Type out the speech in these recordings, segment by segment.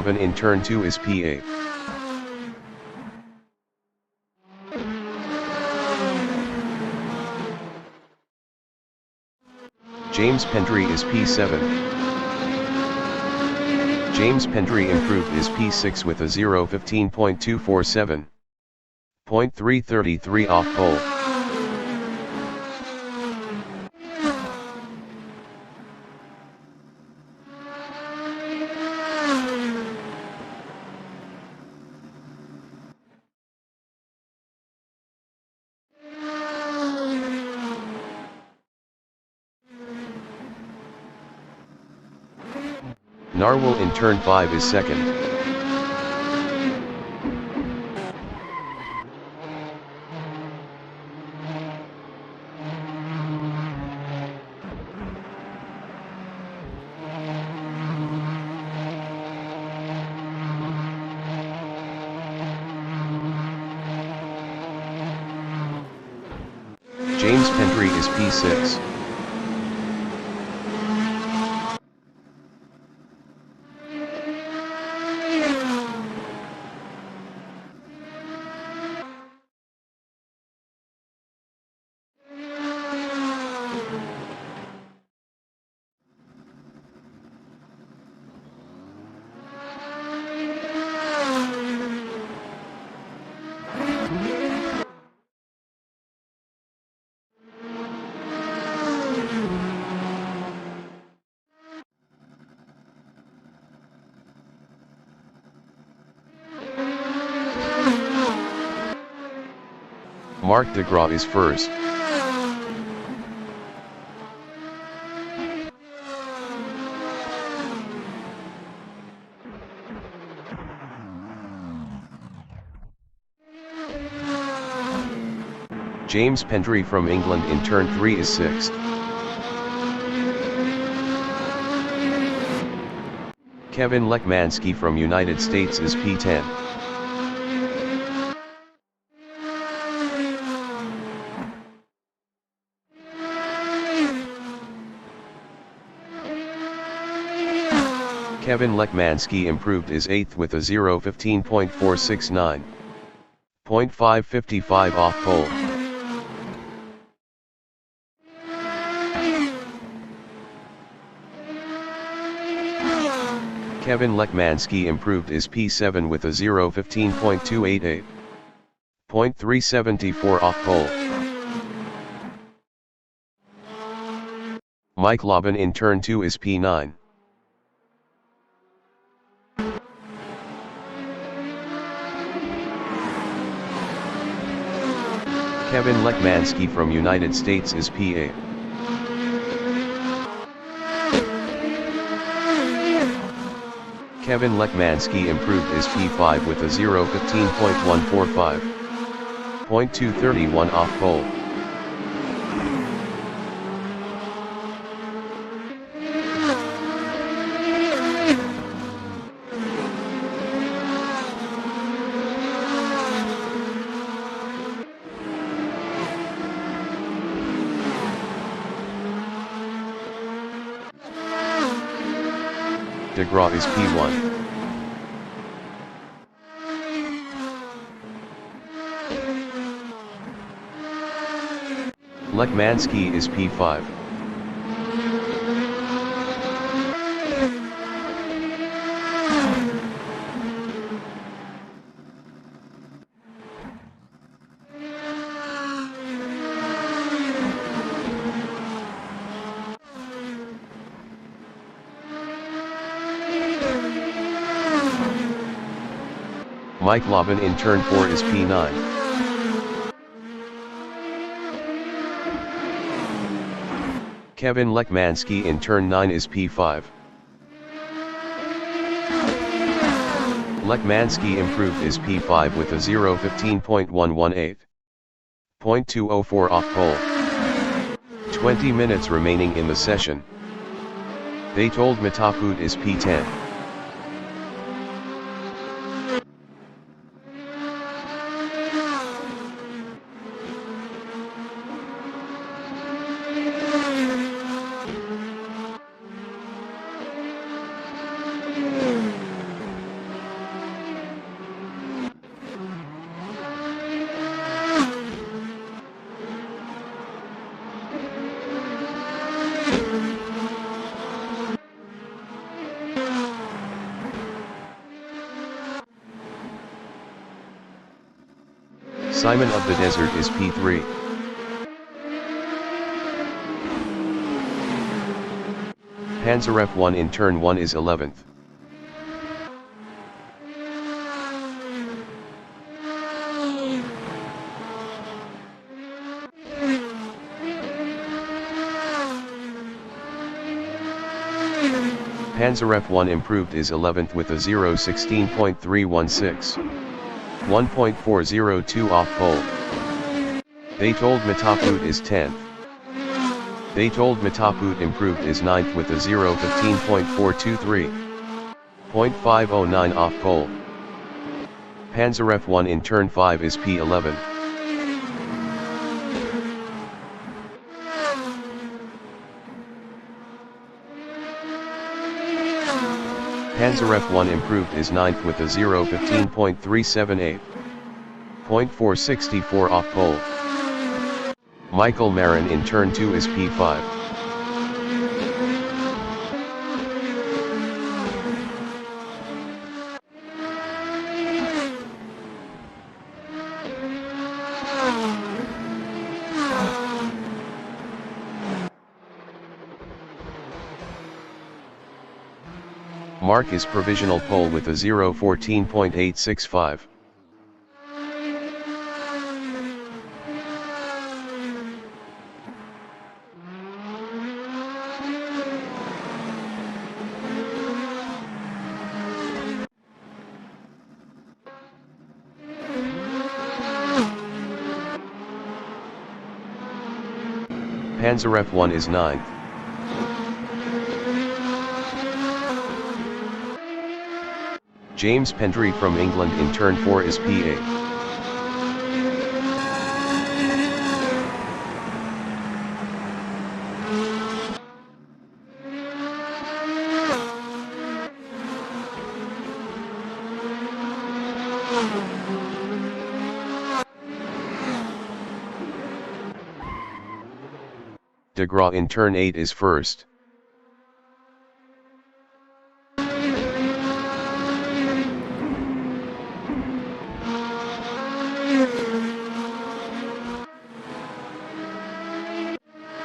Loban in turn 2 is P8. James Pendry is P7. James Pendry improved is P6 with a 0:15.247. 0.333 off pole. Narwhal in turn 5 is second. James Pendry is P6. Mark DeGraw is first. James Pendry from England in turn 3 is sixth. Kevin Lekmansky from United States is P10. Kevin Lekmansky improved is 8th with a 0:15.469. 0.555 off pole. Kevin Lekmansky improved is P7 with a 0:15.288. 0.374 off pole. Mike Loban in turn 2 is P9. Kevin Lekmansky from United States is P8. Kevin Lekmansky improved is P5 with a 0:15.145. 0.231 off pole. DeGraw is P1. Lekmansky is P5. Mike Loban in turn 4 is P9. Kevin Lekmansky in turn 9 is P5. Lekmansky improved is P5 with a 0:15.118. 0.204 off pole. 20 minutes remaining in the session. They told Matapud is P10. Simon of the Desert is P3. Panzer F1 in turn 1 is 11th. Panzer F1 improved is 11th with a 0:16.316. 1.402 off pole. They told Mataput is 10th. They told Mataput improved is 9th with a 0:15.423. 0.509 off pole. Panzer F1 in turn 5 is P11. Panzer F1 improved is 9th with a 0:15.378. 0.464 off pole. Michael Marin in turn 2 is P5. Mark is provisional pole with a 0:14.865. Panzer F1 is 9th. James Pendry from England in turn 4 is P8. De Graaf in turn 8 is first.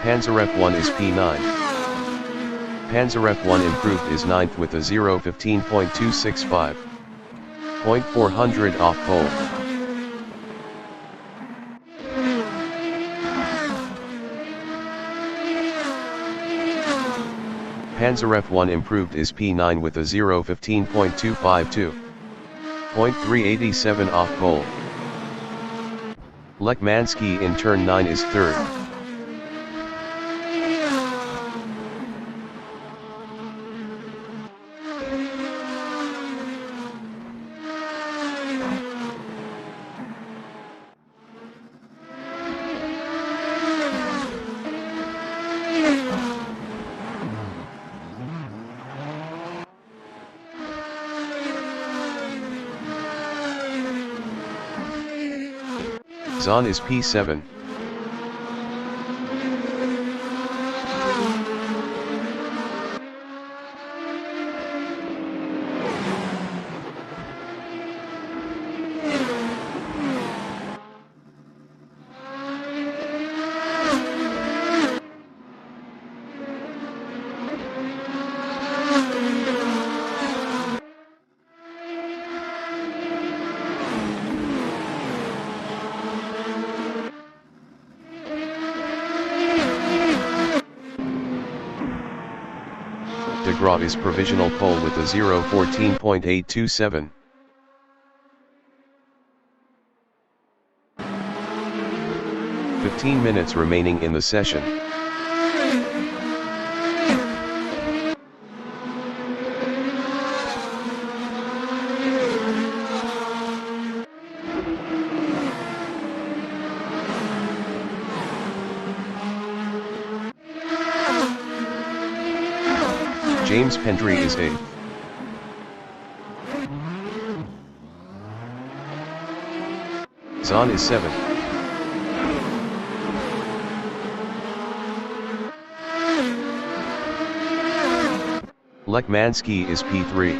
Panzer F1 is P9. Panzer F1 improved is 9th with a 0:15.265. 0.400 off pole. Panzer F1 improved is P9 with a 0:15.252. 0.387 off pole. Lekmansky in turn 9 is third. Zahn is P7. De Graaf is provisional pole with a 0:14.827. "15 minutes remaining in the session. James Pendry is 8th. Zahn is 7th. Lekmansky is P3.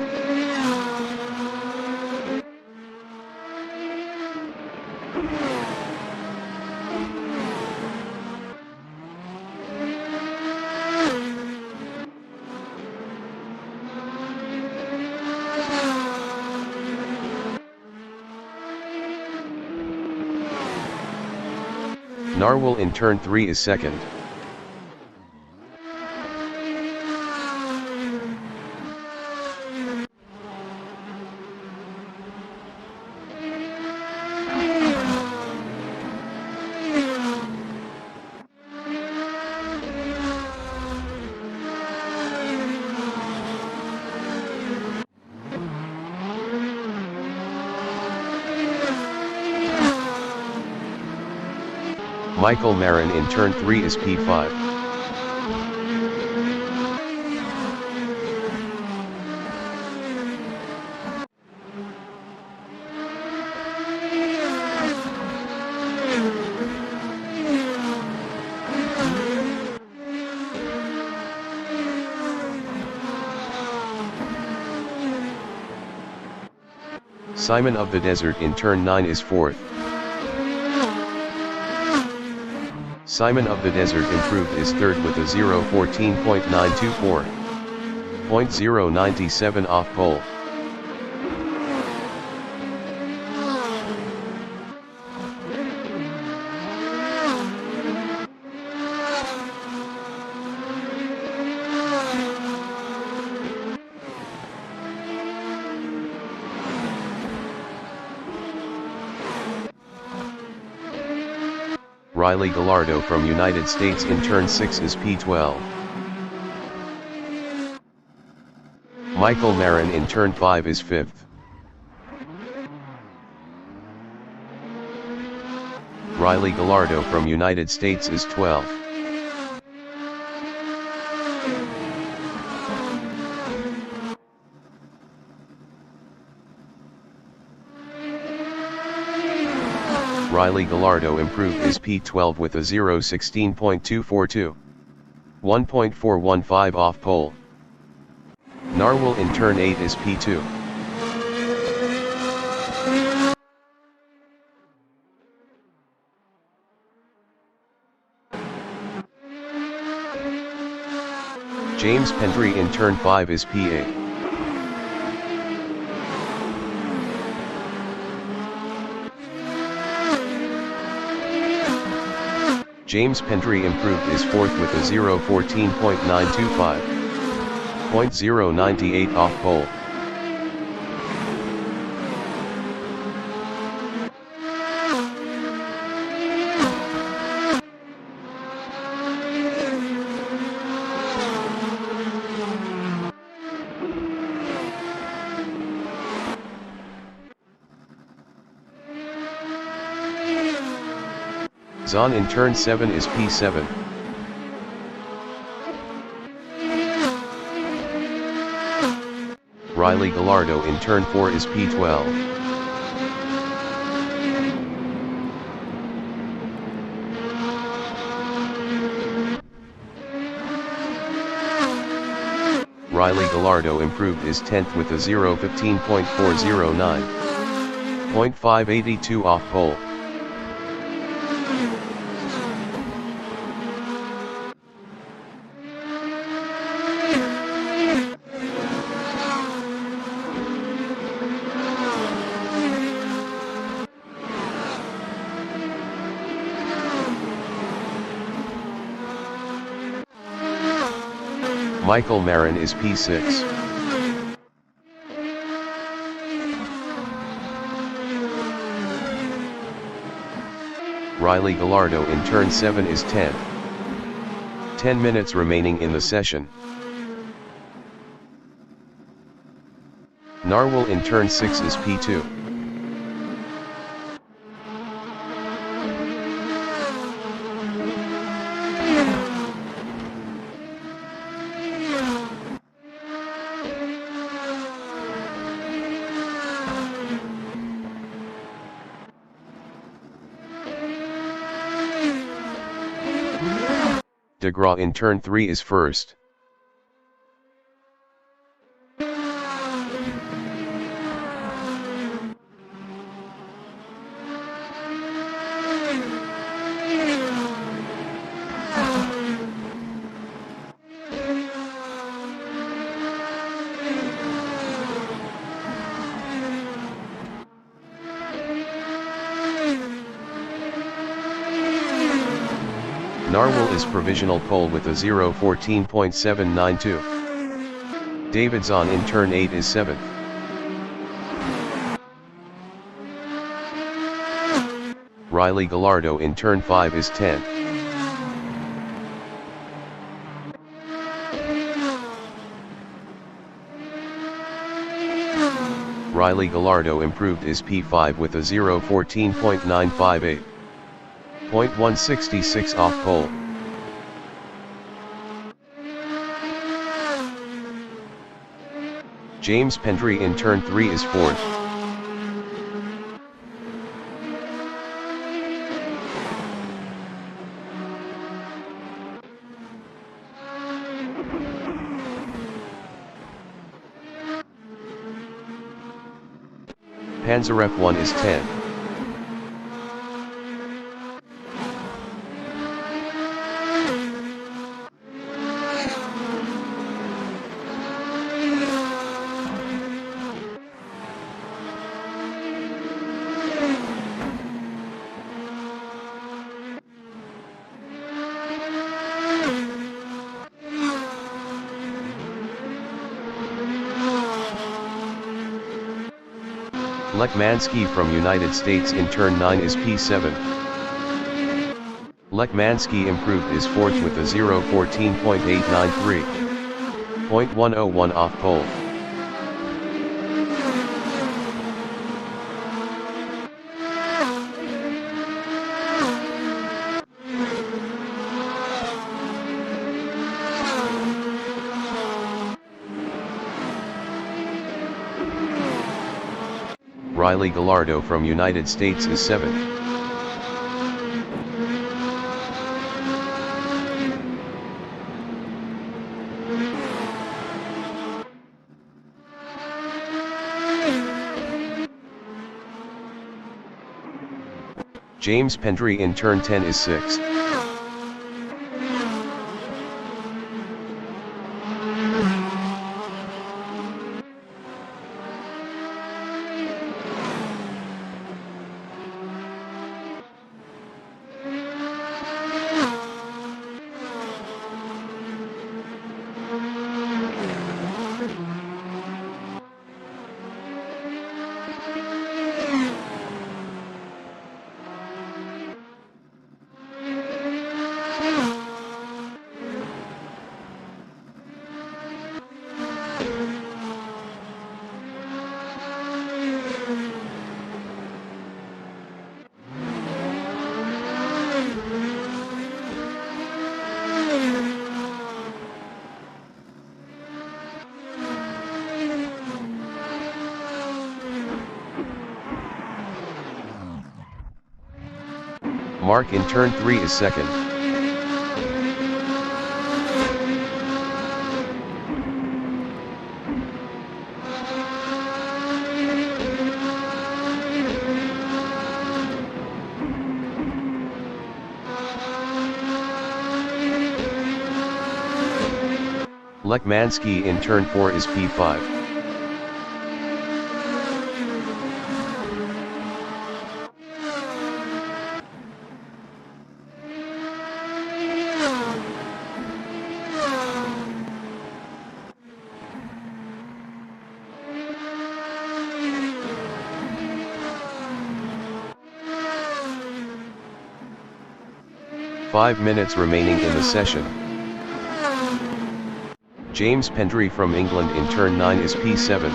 Narwhal in turn 3 is second. Michael Marin in turn 3 is P5. Simon of the Desert in turn 9 is fourth. Simon of the Desert improved is third with a 0:14.924. 0.097 off pole. Riley Gallardo from United States in turn 6 is P12. Michael Marin in turn 5 is 5th. Riley Gallardo from United States is 12th. Riley Gallardo improved is P12 with a 0:16.242. 1.415 off pole. Narwhal in turn 8 is P2. James Pendry in turn 5 is P8. James Pendry improved is fourth with a 0:14.925. 0.098 off pole. Zahn in turn 7 is P7. Riley Gallardo in turn 4 is P12. Riley Gallardo improved is 10th with a 0:15.409. 0.582 off pole. Michael Marin is P6. Riley Gallardo in turn 7 is 10th. 10 minutes remaining in the session. Narwhal in turn 6 is P2. DeGraw in turn 3 is first. Narwhal is provisional pole with a 0:14.792. Davidson in turn 8 is 7th. Riley Gallardo in turn 5 is 10th. Riley Gallardo improved is P5 with a 0:14.958. 0.166 off pole. James Pendry in turn 3 is 4th. Panzarev 1 is 10th. Lekmansky from United States in turn 9 is P7. Lekmansky improved is 4th with a 0:14.893. 0.101 off pole. Riley Gallardo from United States is 7th. James Pendry in turn 10 is 6th. Mark in turn 3 is 2nd. Lekmansky in turn 4 is P5. Five minutes remaining in the session. James Pendry from England in turn 9 is P7.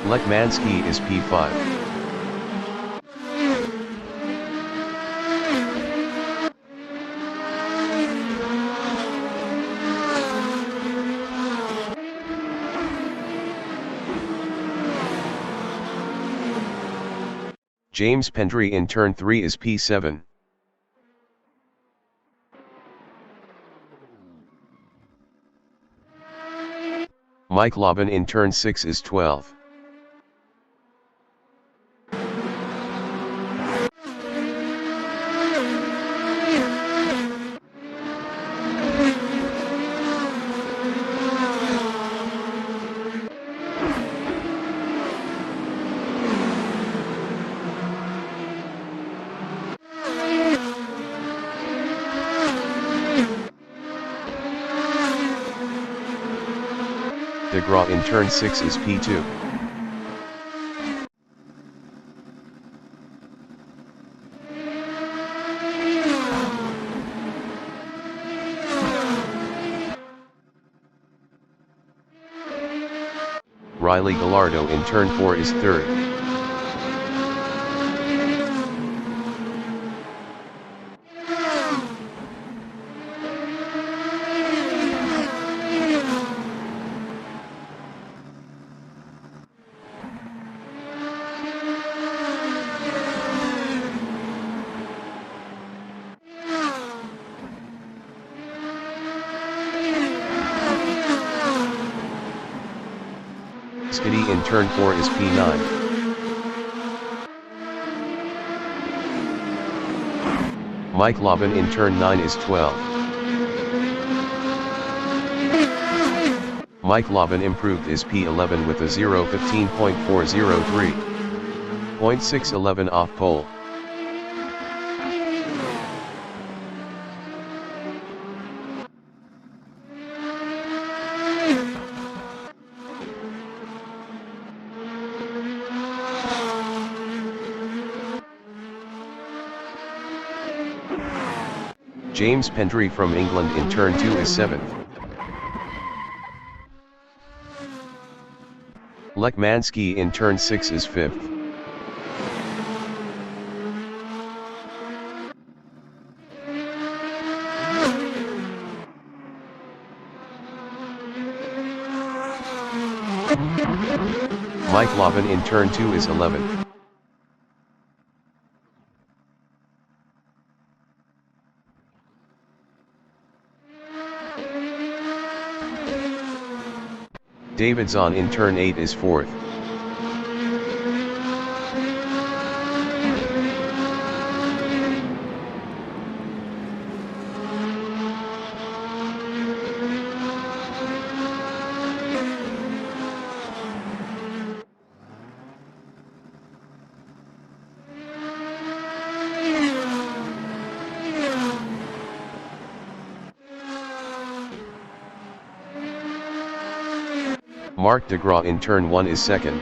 Lekmansky is P5. James Pendry in turn 3 is P7. Mike Laban in turn 6 is 12. DeGraw in turn 6 is P2. Riley Gallardo in turn 4 is third. Skiddy in turn 4 is P9. Mike Lobbin in turn 9 is 12. Mike Lobbin improved is P11 with a 0:15.403. 0.611 off pole. James Pendry from England in turn 2 is 7th. Lech Mansky in turn 6 is 5th. Mike Lobbin in turn 2 is 11th. David Zahn in turn 8 is 4th. Mark DeGraw in turn 1 is 2nd.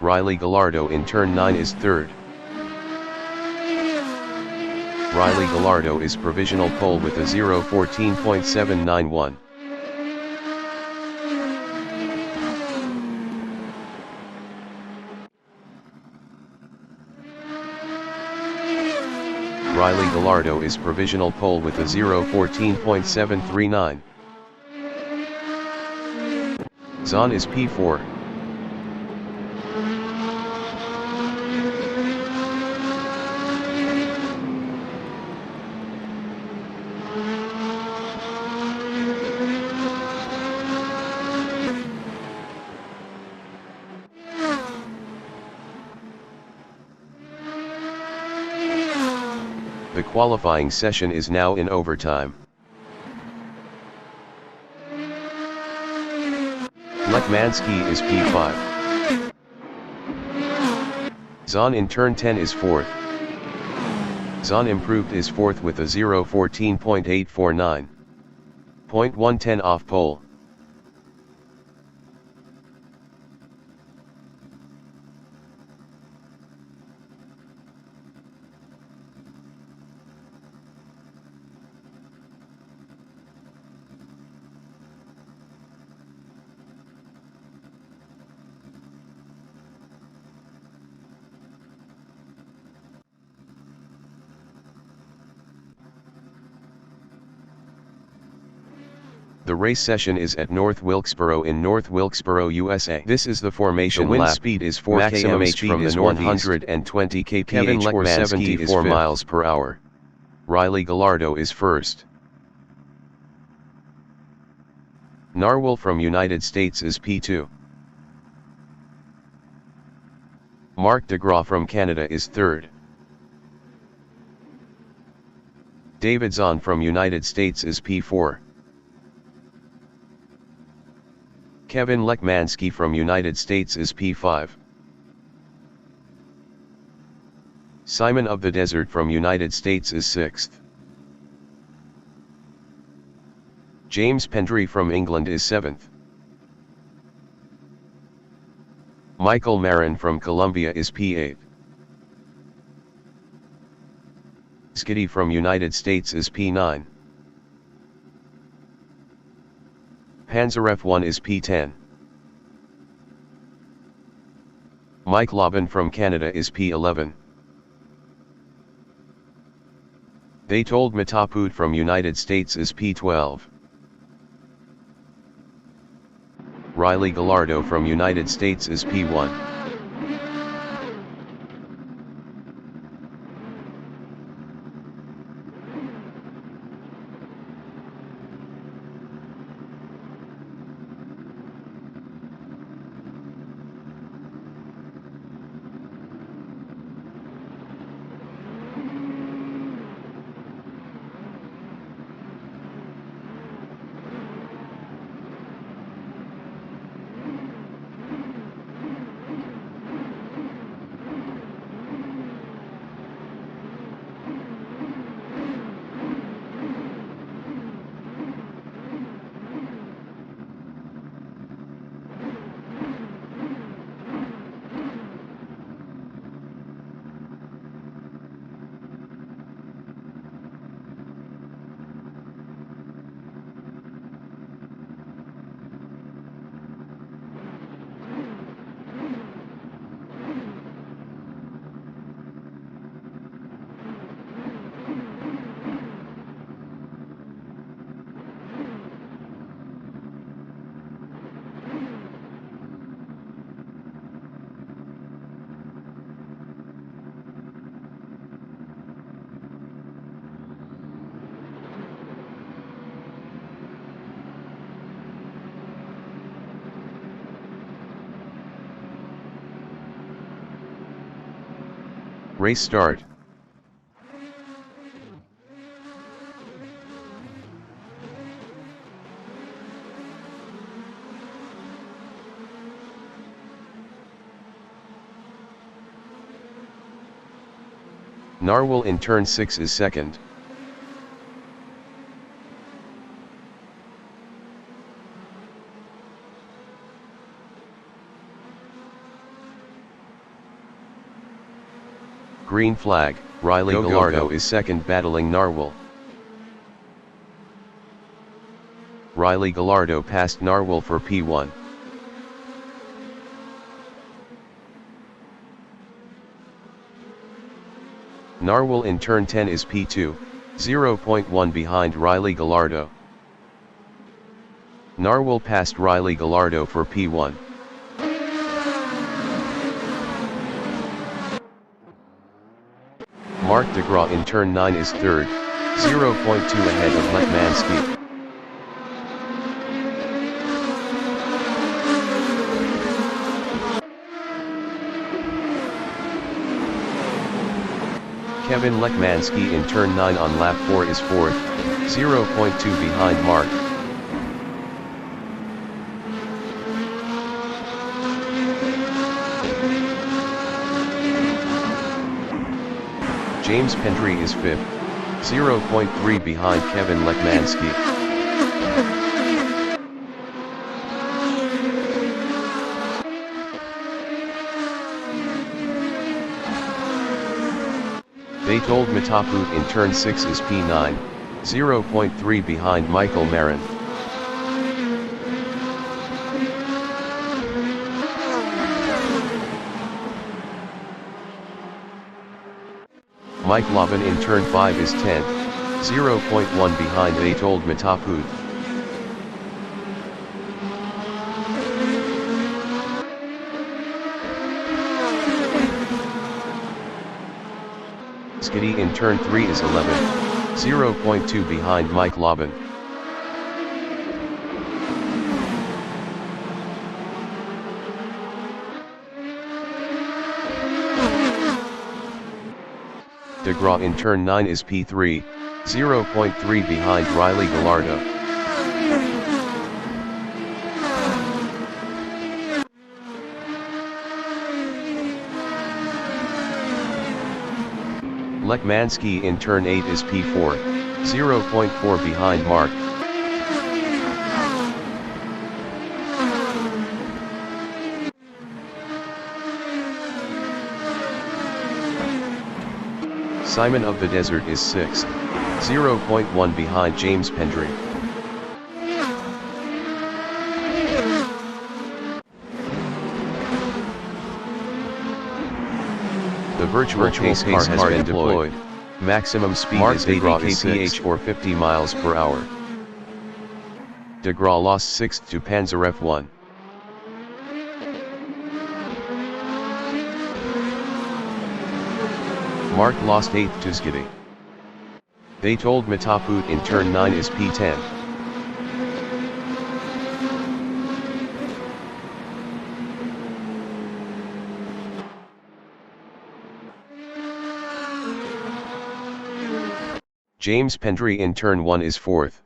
Riley Gallardo in turn 9 is 3rd. Riley Gallardo is provisional pole with a 0:14.791. Riley Gallardo is provisional pole with a 0:14.739. Zahn is P4. The qualifying session is now in overtime. Lech Mansky is P5. Zahn in turn 10 is 4th. Zahn improved is 4th with a 0:14.849. 0.110 off pole. The race session is at North Wilkesboro in North Wilkesboro, USA. This is the formation. The wind speed is 4 km/h from the northeast. 120 kph or 74 miles per hour. Riley Gallardo is first. Narwhal from United States is P2. Mark DeGraw from Canada is third. David Zahn from United States is P4. Kevin Lekmanski from United States is P5. Simon of the Desert from United States is 6th. James Pendry from England is 7th. Michael Marin from Colombia is P8. Skitty from United States is P9. Panzeref 1 is P10. Mike Lobin from Canada is P11. They told Matapud from United States is P12. Riley Gallardo from United States is P1. Race start. Narwhal in turn 6 is second. Green flag, Riley Gallardo is second battling Narwhal. Riley Gallardo passed Narwhal for P1. Narwhal in turn 10 is P2, 0.1 behind Riley Gallardo. Narwhal passed Riley Gallardo for P1. Mark DeGraw in turn 9 is third, 0.2 ahead of Lekmanski. Kevin Lekmanski in turn 9 on lap 4 is fourth, 0.2 behind Mark. James Pendry is 5th, 0.3 behind Kevin Lekmanski. They told Mataput in turn 6 is P9, 0.3 behind Michael Marin. Mike Lobin in turn 5 is 10th, 0.1 behind They told Mataput. Skitty in turn 3 is 11th, 0.2 behind Mike Lobin. DeGraw in turn 9 is P3, 0.3 behind Riley Gallardo. Lekmanski in turn 8 is P4, 0.4 behind Mark. Simon of the Desert is 6th, 0.1 behind James Pendry. The virtual pace car has been deployed. Maximum speed is 80 kph or 50 miles per hour. De Graw lost 6th to Panzer F1. Mark lost 8th to Skiddy. They told Mataput in turn 9 is P10. James Pendry in turn 1 is 4th.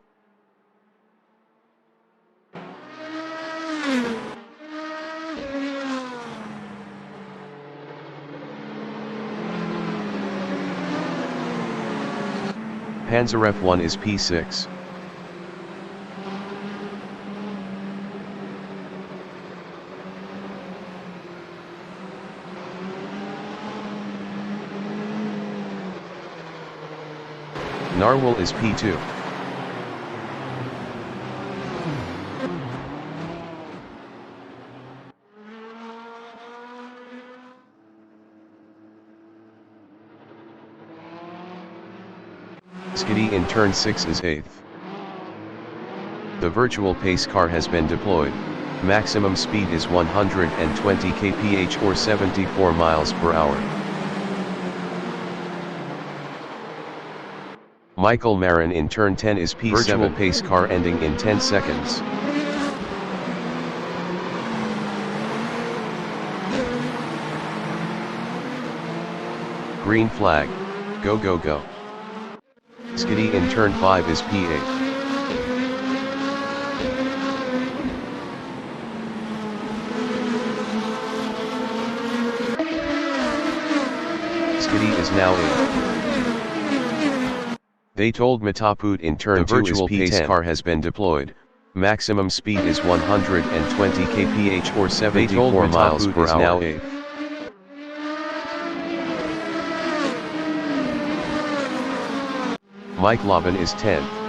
Panzer F1 is P6. Narwhal is P2. Skiddy in turn 6 is 8th. The virtual pace car has been deployed. Maximum speed is 120 kph or 74 miles per hour. Michael Marin in turn 10 is P7. Virtual pace car ending in 10 seconds. Green flag. Go go go. Skiddy in turn 5 is P8. Skiddy is now 8th. They told Mataput in turn 2 virtual pace car has been deployed. Maximum speed is 120 kph or 74 miles per hour. Now 8th. Mike Lobbin is 10th.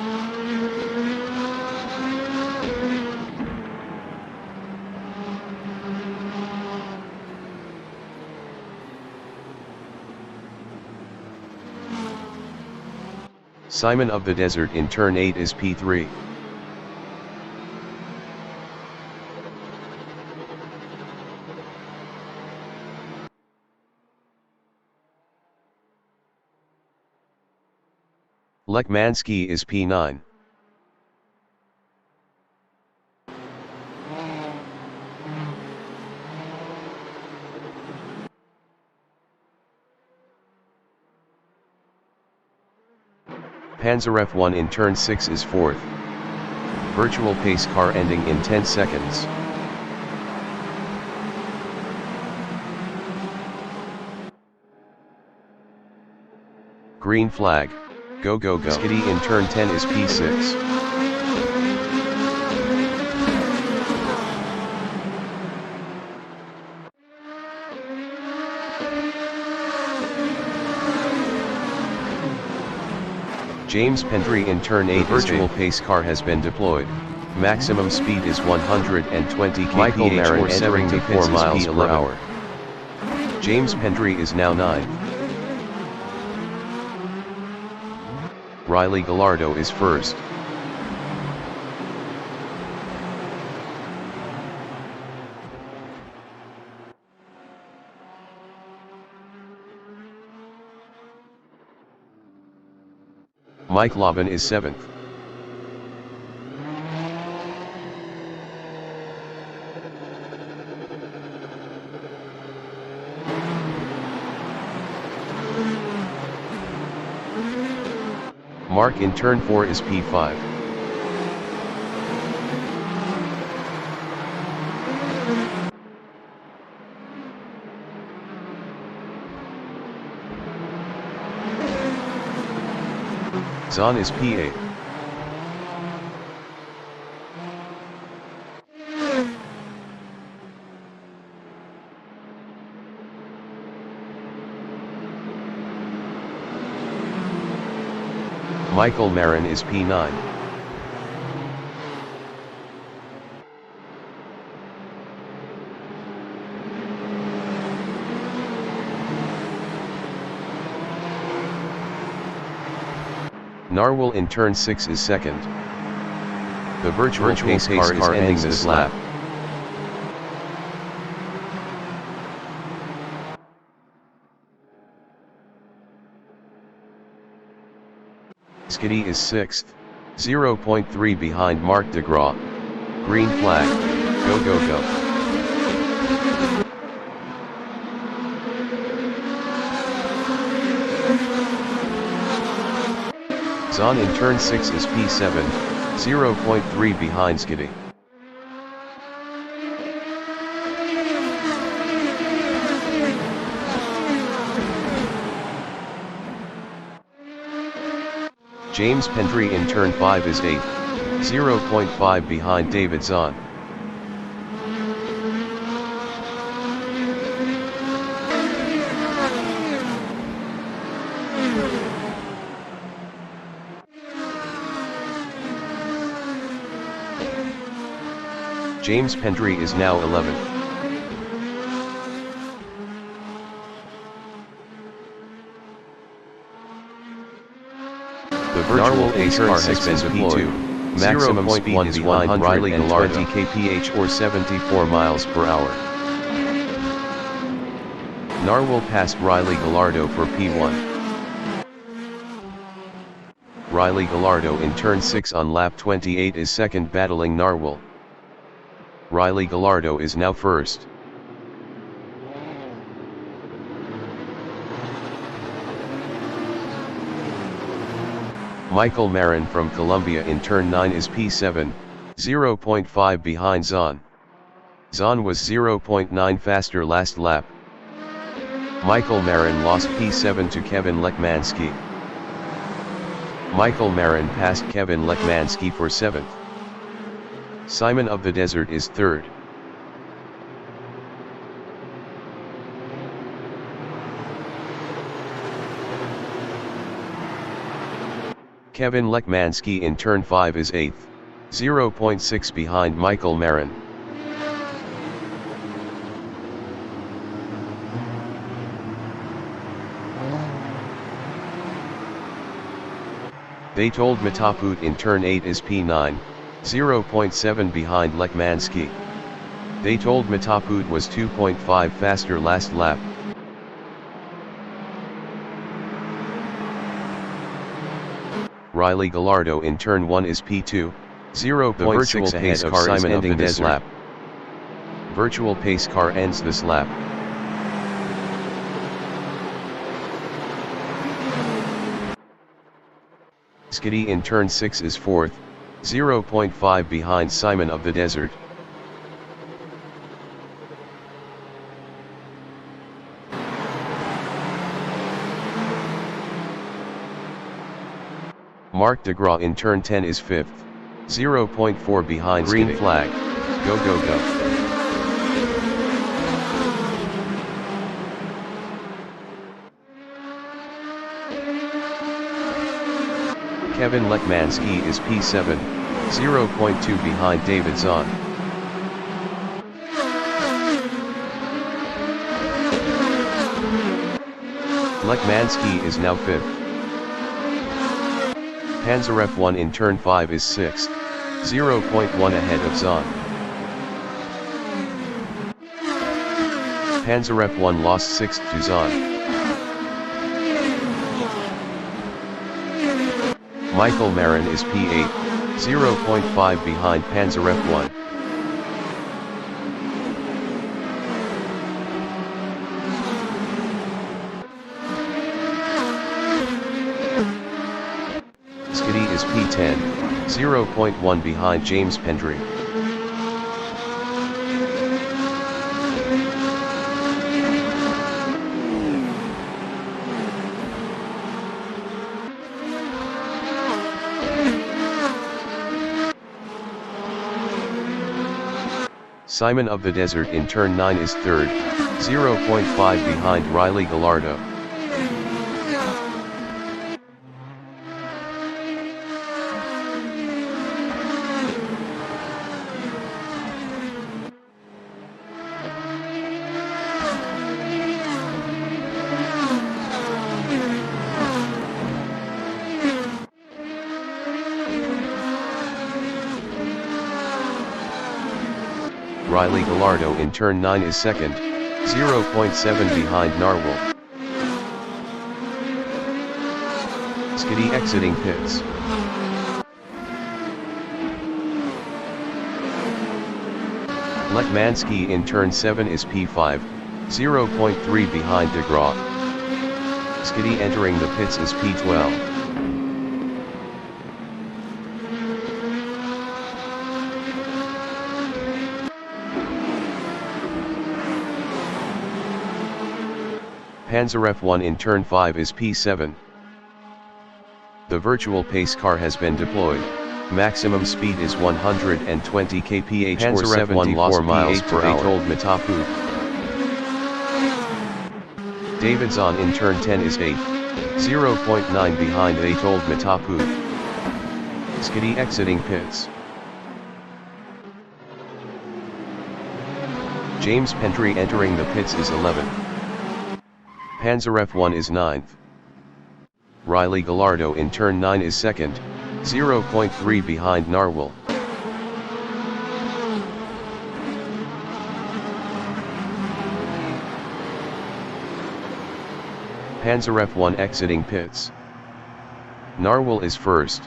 Simon of the Desert in turn 8 is P3. Lekmanski is P9. Panzer F1 in turn 6 is 4th. Virtual pace car ending in 10 seconds. Green flag. Go go go. Skiddy in turn 10 is P6. James Pendry in turn 8. Virtual pace car has been deployed. Maximum speed is 120 kph or 74 miles per hour. James Pendry is now 9th. Riley Gallardo is 1st. Mike Lobbin is 7th. Mark in turn 4 is P5. Zahn is P8. Michael Marin is P9. Narwhal in turn 6 is second. The virtual pace car is ending this lap. Skiddy is 6th, 0.3 behind Mark DeGraw. Green flag, go go go. Zahn in turn 6 is P7, 0.3 behind Skiddy. James Pendry in turn 5 is 8th, 0.5 behind David Zahn. James Pendry is now 11th. The virtual pace car has been deployed. Maximum speed is 120 kph or 74 miles per hour. Narwhal passed Riley Gallardo for P1. Riley Gallardo in turn 6 on lap 28 is second, battling Narwhal. Riley Gallardo is now first. Michael Marin from Columbia in turn 9 is P7, 0.5 behind Zahn. Zahn was 0.9 faster last lap. Michael Marin lost P7 to Kevin Lekmanski. Michael Marin passed Kevin Lekmanski for 7th. Simon of the Desert is 3rd. Kevin Lekmanski in turn 5 is 8th, 0.6 behind Michael Marin. They told Mataput in turn 8 is P9, 0.7 behind Lekmanski. They told Mataput was 2.5 faster last lap. Riley Gallardo in turn 1 is P2, 0.6 ahead of Simon ending this lap. Virtual pace car ends this lap. Skiddy in turn 6 is 4th, 0.5 behind Simon of the Desert. Mark DeGraw in turn 10 is 5th, 0.4 behind Green Skiddy. Flag, go go go. Kevin Lekmanski is P7, 0.2 behind David Zahn. Lekmanski is now 5th. Panzeref 1 in turn 5 is 6th, 0.1 ahead of Zahn. Panzeref 1 lost 6th to Zahn. Michael Marin is P8, 0.5 behind Panzeref 1. Skiddy is P10, 0.1 behind James Pendry. Simon of the Desert in turn 9 is third, 0.5 behind Riley Gallardo. Riley Gallardo in turn 9 is second, 0.7 behind Narwhal. Skiddy exiting pits. Lekmanski in turn 7 is P5, 0.3 behind DeGraw. Skiddy entering the pits is P12. Panzer F1 in turn 5 is P7. The virtual pace car has been deployed. Maximum speed is 120 kph or 74 miles per hour. Told Matapu. Davidson in turn 10 is 8, 0.9 behind Told Matapu. Skiddy exiting pits. James Pendry entering the pits is 11. Panzer F1 is 9th. Riley Gallardo in turn 9 is second, 0.3 behind Narwhal. Panzer F1 exiting pits. Narwhal is first.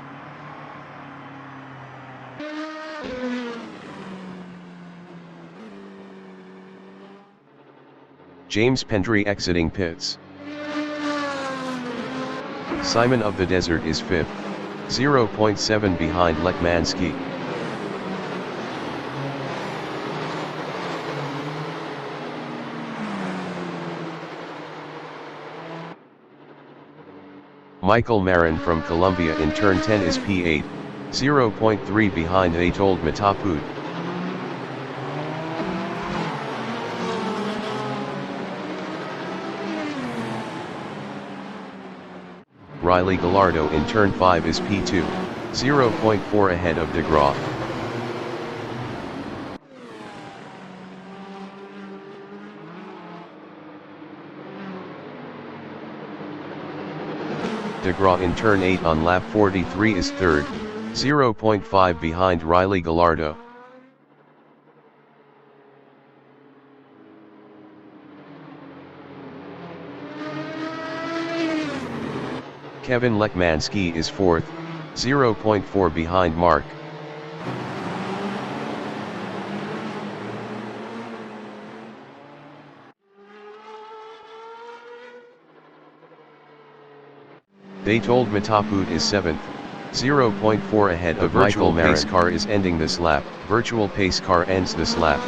James Pendry exiting pits. Simon of the Desert is 5th, 0.7 behind Lekmanski. Michael Marin from Colombia in turn 10 is P8, 0.3 behind Told Matapud. Riley Gallardo in turn 5 is P2, 0.4 ahead of DeGraw. DeGraw in turn 8 on lap 43 is third, 0.5 behind Riley Gallardo. Kevin Lekmanski is 4th, 0.4 behind Mark. Told Matapud is 7th, 0.4 ahead of Michael Marin. Pace car is ending this lap. Virtual pace car ends this lap.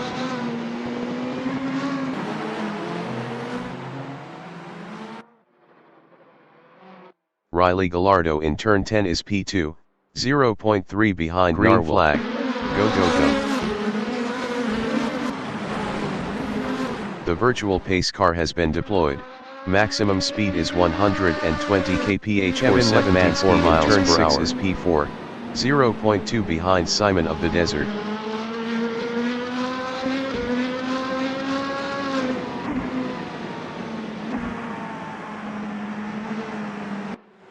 Riley Gallardo in turn 10 is P2, 0.3 behind Green Narwhal. Flag. Go go go. The virtual pace car has been deployed. Maximum speed is 120 kph or 74 miles per hour. Turn 6 is P4, 0.2 behind Simon of the Desert.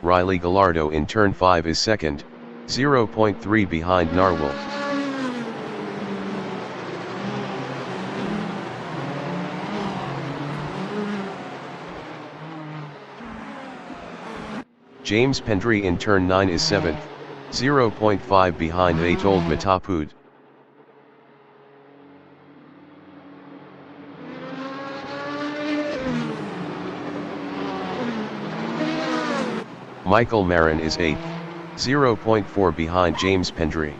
Riley Gallardo in turn 5 is second, 0.3 behind Narwhal. James Pendry in turn 9 is 7th, 0.5 behind Told Matapud. Michael Marin is 8th, 0.4 behind James Pendry.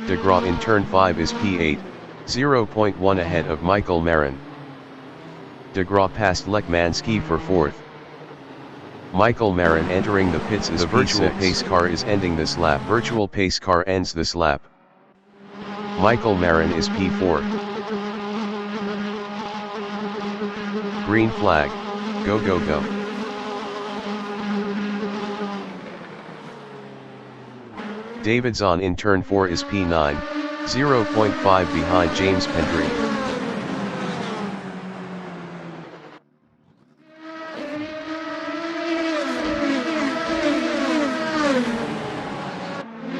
DeGraw in turn 5 is P8, 0.1 ahead of Michael Marin. DeGraw passed Lekmanski for 4th. Michael Marin entering the pits as the virtual pace car is ending this lap. Virtual pace car ends this lap. Michael Marin is P4. Green flag. Go go go. Davidson in turn 4 is P9, 0.5 behind James Pendry.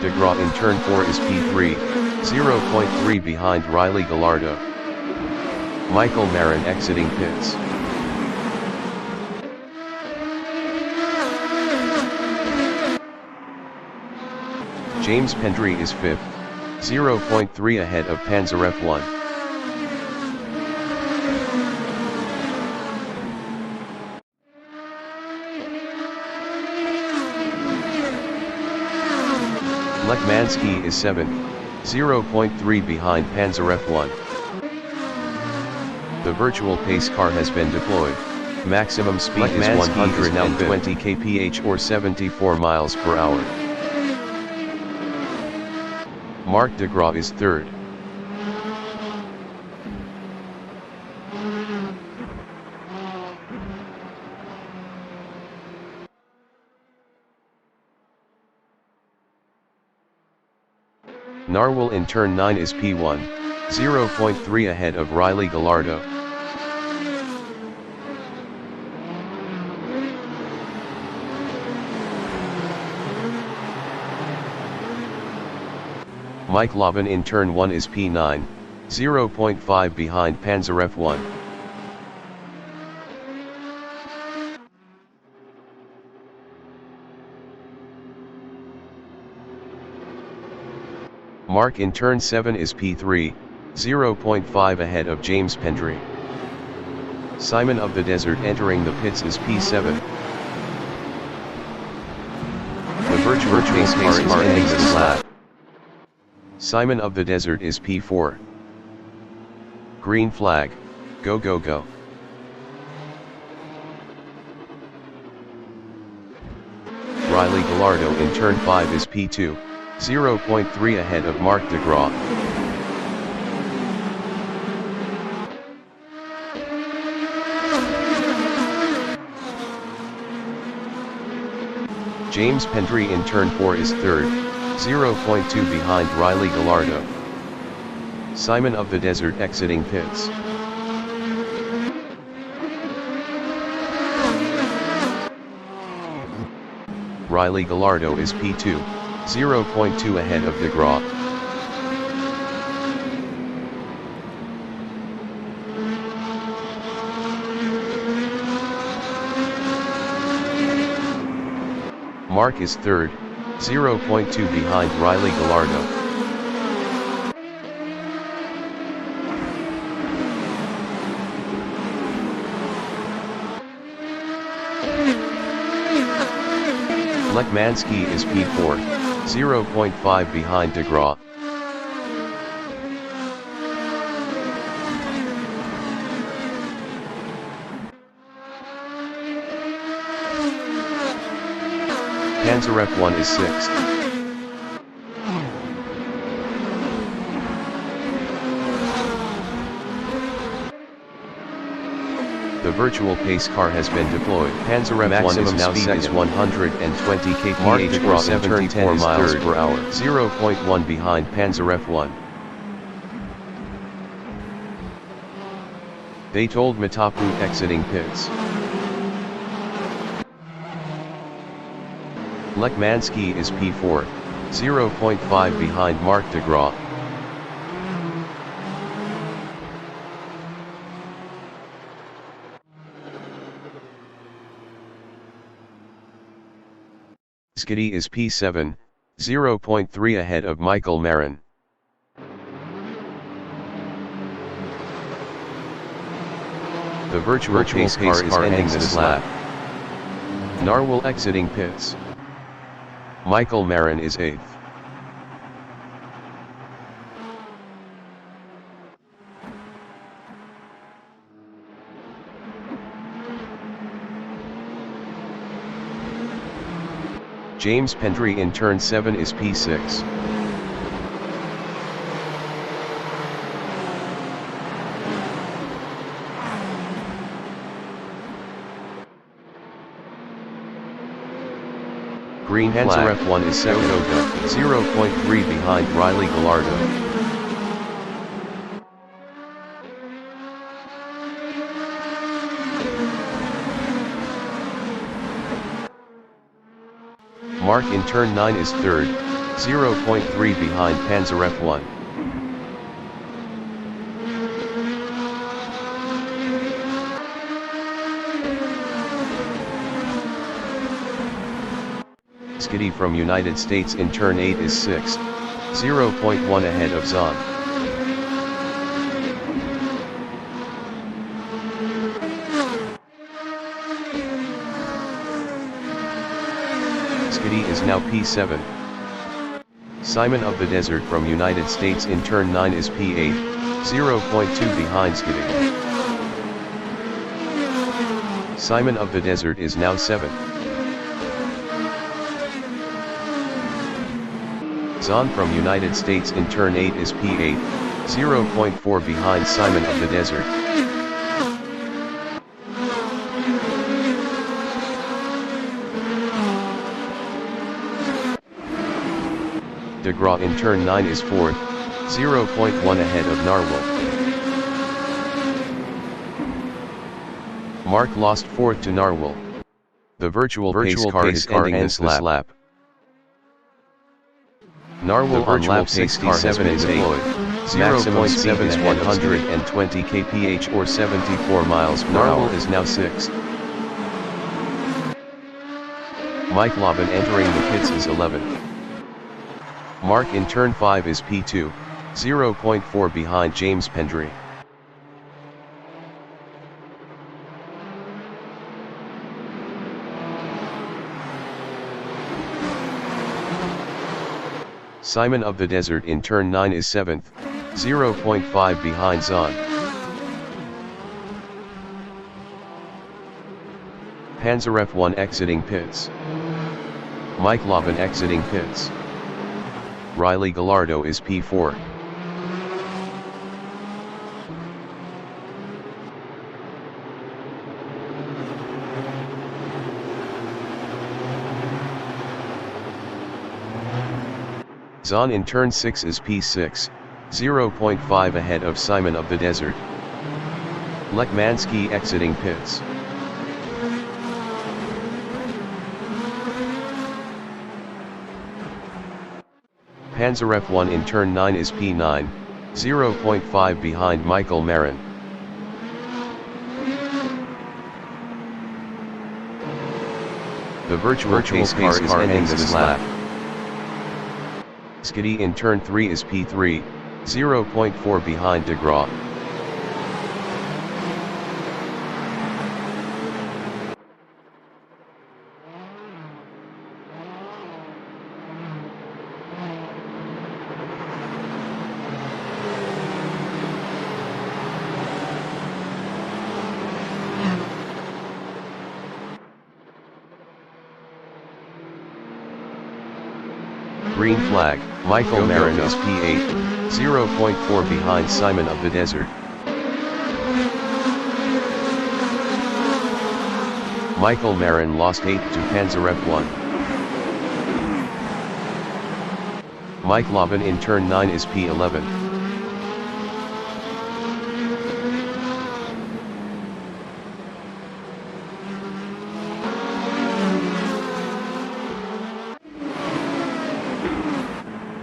DeGraw in turn 4 is P3, 0.3 behind Riley Gallardo. Michael Marin exiting pits. James Pendry is 5th, 0.3 ahead of Panzer F1. Lekmanski is 7th, 0.3 behind Panzer F1. The virtual pace car has been deployed. Maximum speed is 120 kph or 74 miles per hour. Mark DeGraw is 3rd. Narwhal in turn 9 is P1, 0.3 ahead of Riley Gallardo. Mike Lavin in turn 1 is P9, 0.5 behind Panzer F1. Mark in turn 7 is P3, 0.5 ahead of James Pendry. Simon of the Desert entering the pits is P7. The virtual pace car is ending this lap. Simon of the Desert is P4. Green flag. Go go go. Riley Gallardo in turn 5 is P2, 0.3 ahead of Mark DeGraw. James Pendry in turn 4 is 3rd, 0.2 behind Riley Gallardo. Simon of the Desert exiting pits. Riley Gallardo is P2, 0.2 ahead of DeGraw. Mark is 3rd, 0.2 behind Riley Gallardo. Lekmanski is P4, 0.5 behind DeGraw. Panzer F1 is 6th. The virtual pace car has been deployed. Panzer F1 is now speed is 120 kph or 74 miles per hour, 0.1 behind Panzer F1. They told Matapu exiting pits. Lekmanski is P4, 0.5 behind Mark DeGraw. Skiddy is P7, 0.3 ahead of Michael Marin. The virtual pace car is ending this lap. Narwhal exiting pits. Michael Marin is 8th. James Pendry in turn 7 is P6. Green flag. F1 is Seotoga, 0.3 behind Riley Gallardo. Mark in turn 9 is third, 0.3 behind Panzer F1. Skiddy from United States in turn 8 is 6th, 0.1 ahead of Zahn. Skiddy is now P7. Simon of the Desert from United States in turn 9 is P8, 0.2 behind Skiddy. Simon of the Desert is now 7th. Zahn from United States in turn 8 is P8, 0.4 behind Simon of the Desert. De Graaf in turn 9 is 4th, 0.1 ahead of Narwhal. Mark lost 4th to Narwhal. The virtual pace car is ending this lap. Narwhal on lap 67 is deployed. Maximum speed is 120 kph or 74 miles per hour. Narwhal is now 6th. Mike Lobbin entering the pits is 11th. Mark in turn 5 is P2, 0.4 behind James Pendry. Simon of the Desert in turn 9 is 7th, 0.5 behind Zahn. Panzer F1 exiting pits. Mike Lobbin exiting pits. Riley Gallardo is P4. Zahn in turn 6 is P6, 0.5 ahead of Simon of the Desert. Lekmansky exiting pits. Panzer F1 in turn 9 is P9, 0.5 behind Michael Marin. The virtual pace car is ending this lap. Skiddy in turn 3 is P3, 0.4 behind De Graaf. Green flag, Michael Marin is P8, 0.4 behind Simon of the Desert. Michael Marin lost 8th to Panzer F1. Mike Lobbin in turn 9 is P11.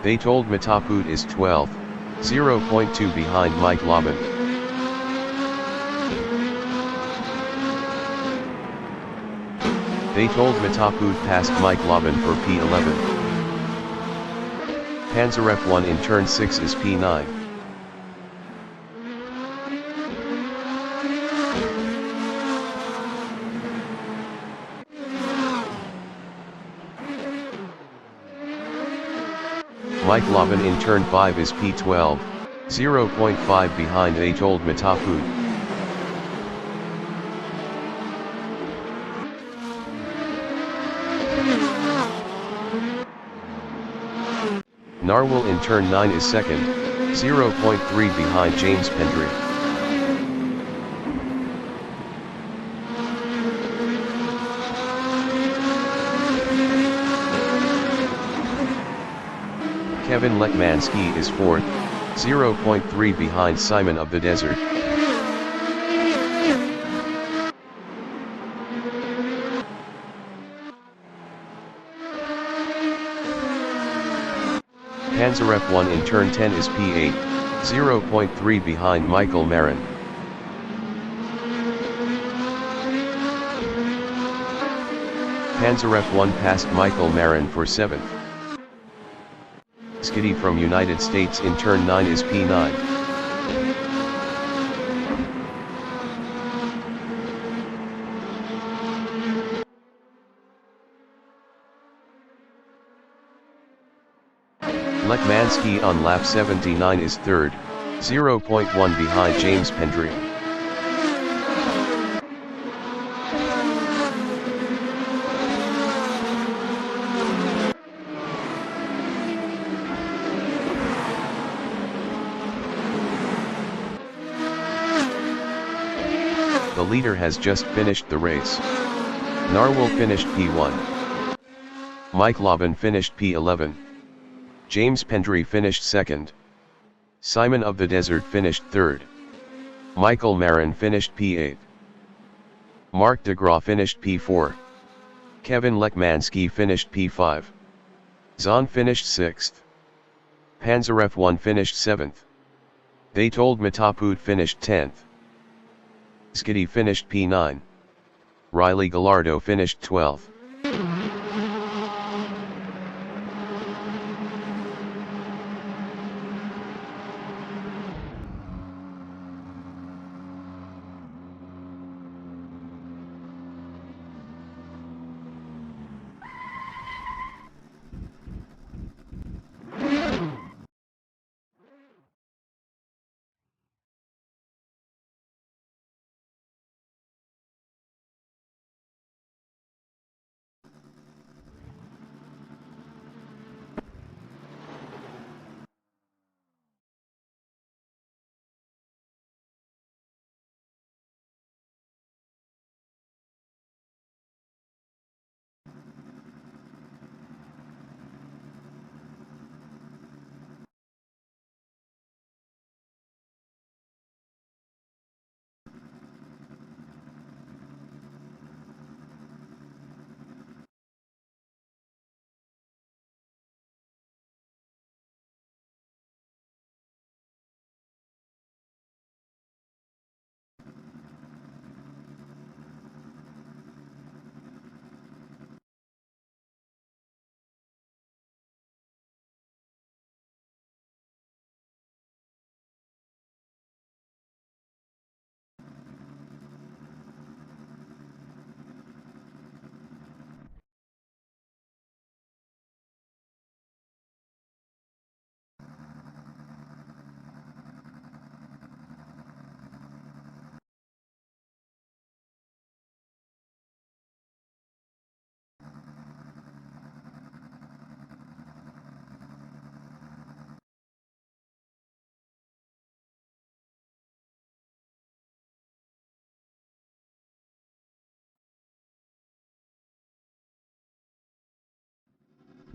They told Mataput is 12th, 0.2 behind Mike Lobbin. They told Mataput passed Mike Lobbin for P11. Panzer F1 in turn 6 is P9. Mike Lobbin in turn 5 is P12, 0.5 behind they told Mataput. Narwhal in turn 9 is second, 0.3 behind James Pendry. Kevin Lekmanski is fourth, 0.3 behind Simon of the Desert. Panzerf 1 in turn 10 is P8, 0.3 behind Michael Marin. Panzerf 1 passed Michael Marin for 7th. Skitty from United States in turn 9 is P9. Lekmanski on lap 79 is third, 0.1 behind James Pendry. The leader has just finished the race. Narwhal finished P1. Mike Laban finished P11. James Pendry finished second. Simon of the Desert finished third. Michael Marin finished P8. Mark DeGraw finished P4. Kevin Lekmanski finished P5. Zahn finished 6th. Panzerf 1 finished 7th. They told Matapud finished 10th. Skitty finished P9. Riley Gallardo finished 12th.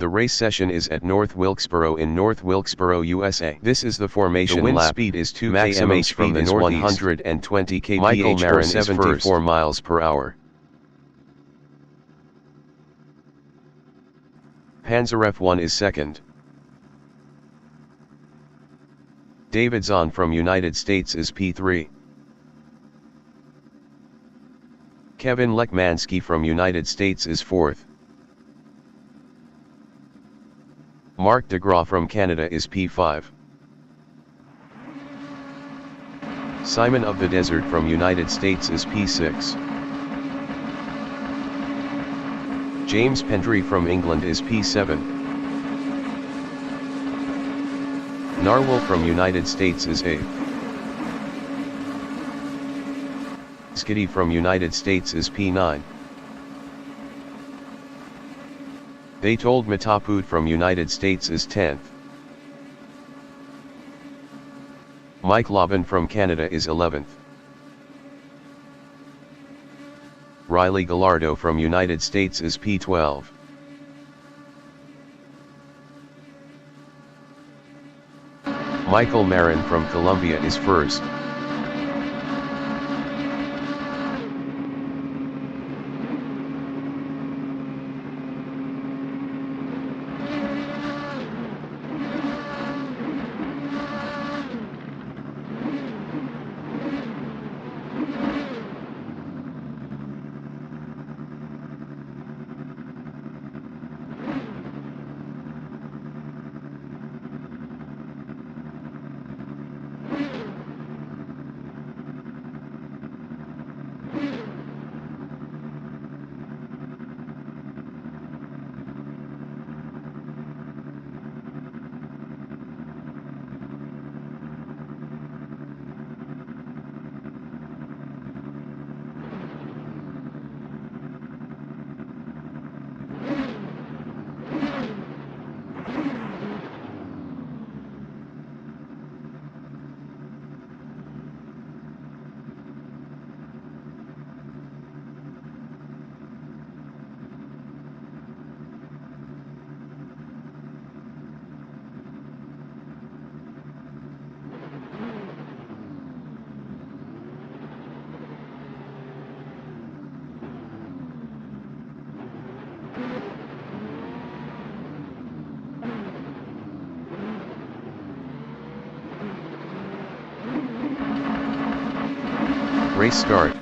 The race session is at North Wilkesboro in North Wilkesboro, USA. This is the formation lap. The wind speed is 2 km/h from the northeast. 120 kph. Michael Marin is 74 miles per hour. Panzerf 1 is second. David Zahn from United States is P3. Kevin Lekmanski from United States is fourth. Mark DeGraw from Canada is P5. Simon of the Desert from United States is P6. James Pendry from England is P7. Narwhal from United States is 8th. Skitty from United States is P9. They told Matapud from United States is 10th. Mike Laubin from Canada is 11th. Riley Gallardo from United States is P12. Michael Marin from Colombia is first. Race start.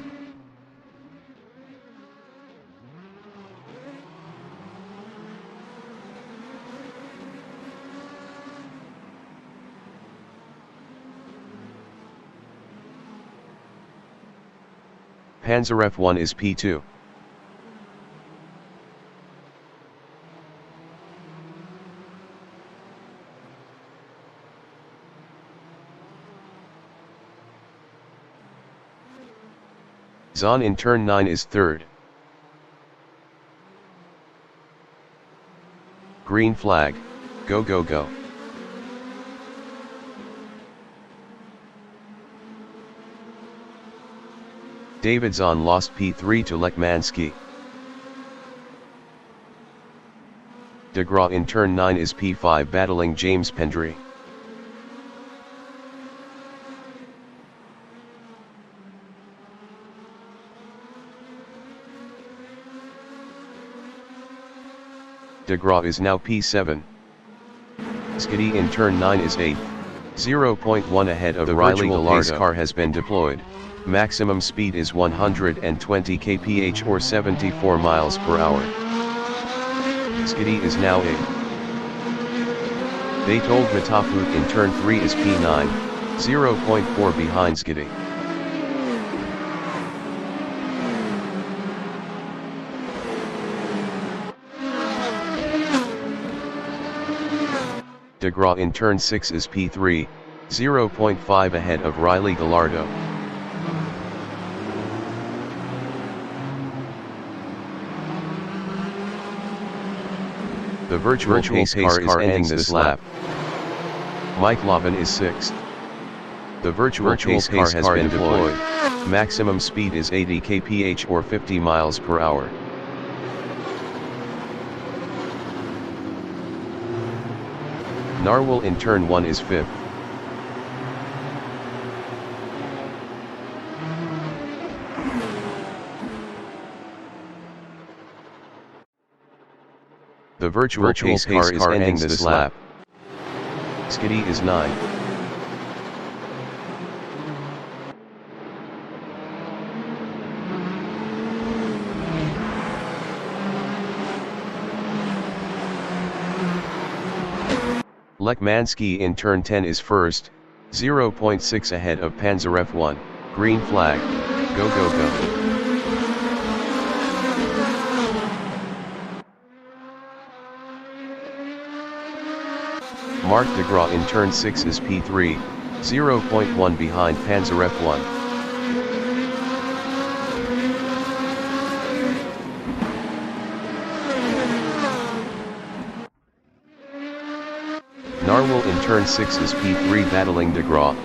Panzer F1 is P2. Zahn in turn 9 is third. Green flag, go go go. David Zahn lost P3 to Lekmansky. De Graaf in turn 9 is P5 battling James Pendry. De Graaf is now P7. Skiddy in turn 9 is 8th. 0.1 ahead of the Riley Gallardo car has been deployed. Maximum speed is 120 kph or 74 miles per hour. Skiddy is now 8th. Betold Matafut in turn 3 is P9, 0.4 behind Skiddy. De Graaf in turn 6 is P3, 0.5 ahead of Riley Gallardo. The virtual pace car is ending this lap. Mike Laubin is 6th. The virtual pace car has been deployed. Maximum speed is 80 kph or 50 miles per hour. Narwhal in turn 1 is 5th. The virtual pace car is ending this lap. Skiddy is 9th. Lekmansky in turn 10 is first, 0.6 ahead of Panzer F1, green flag, go go go. Mark de Graaf in turn 6 is P3, 0.1 behind Panzer F1. Narwhal in turn 6 is P3 battling de Graaf.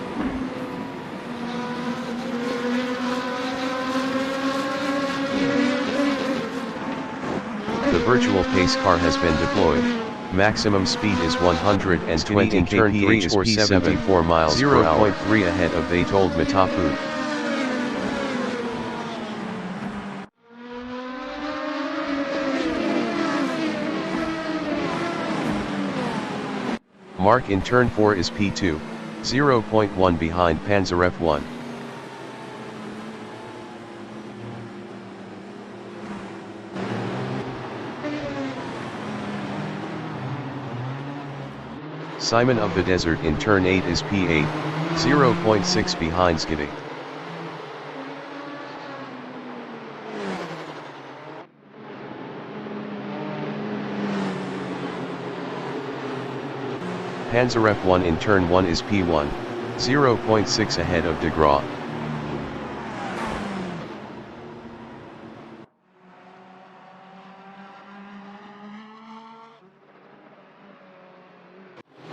virtual pace car has been deployed. Maximum speed is 120 kph or 74 miles per hour. 0.3 ahead of they told Mataput. Mark in turn 4 is P2, 0.1 behind Panzer F1. Simon of the Desert in turn 8 is P8, 0.6 behind Skiddy. Panzer F1 in turn 1 is P1, 0.6 ahead of de Graaf.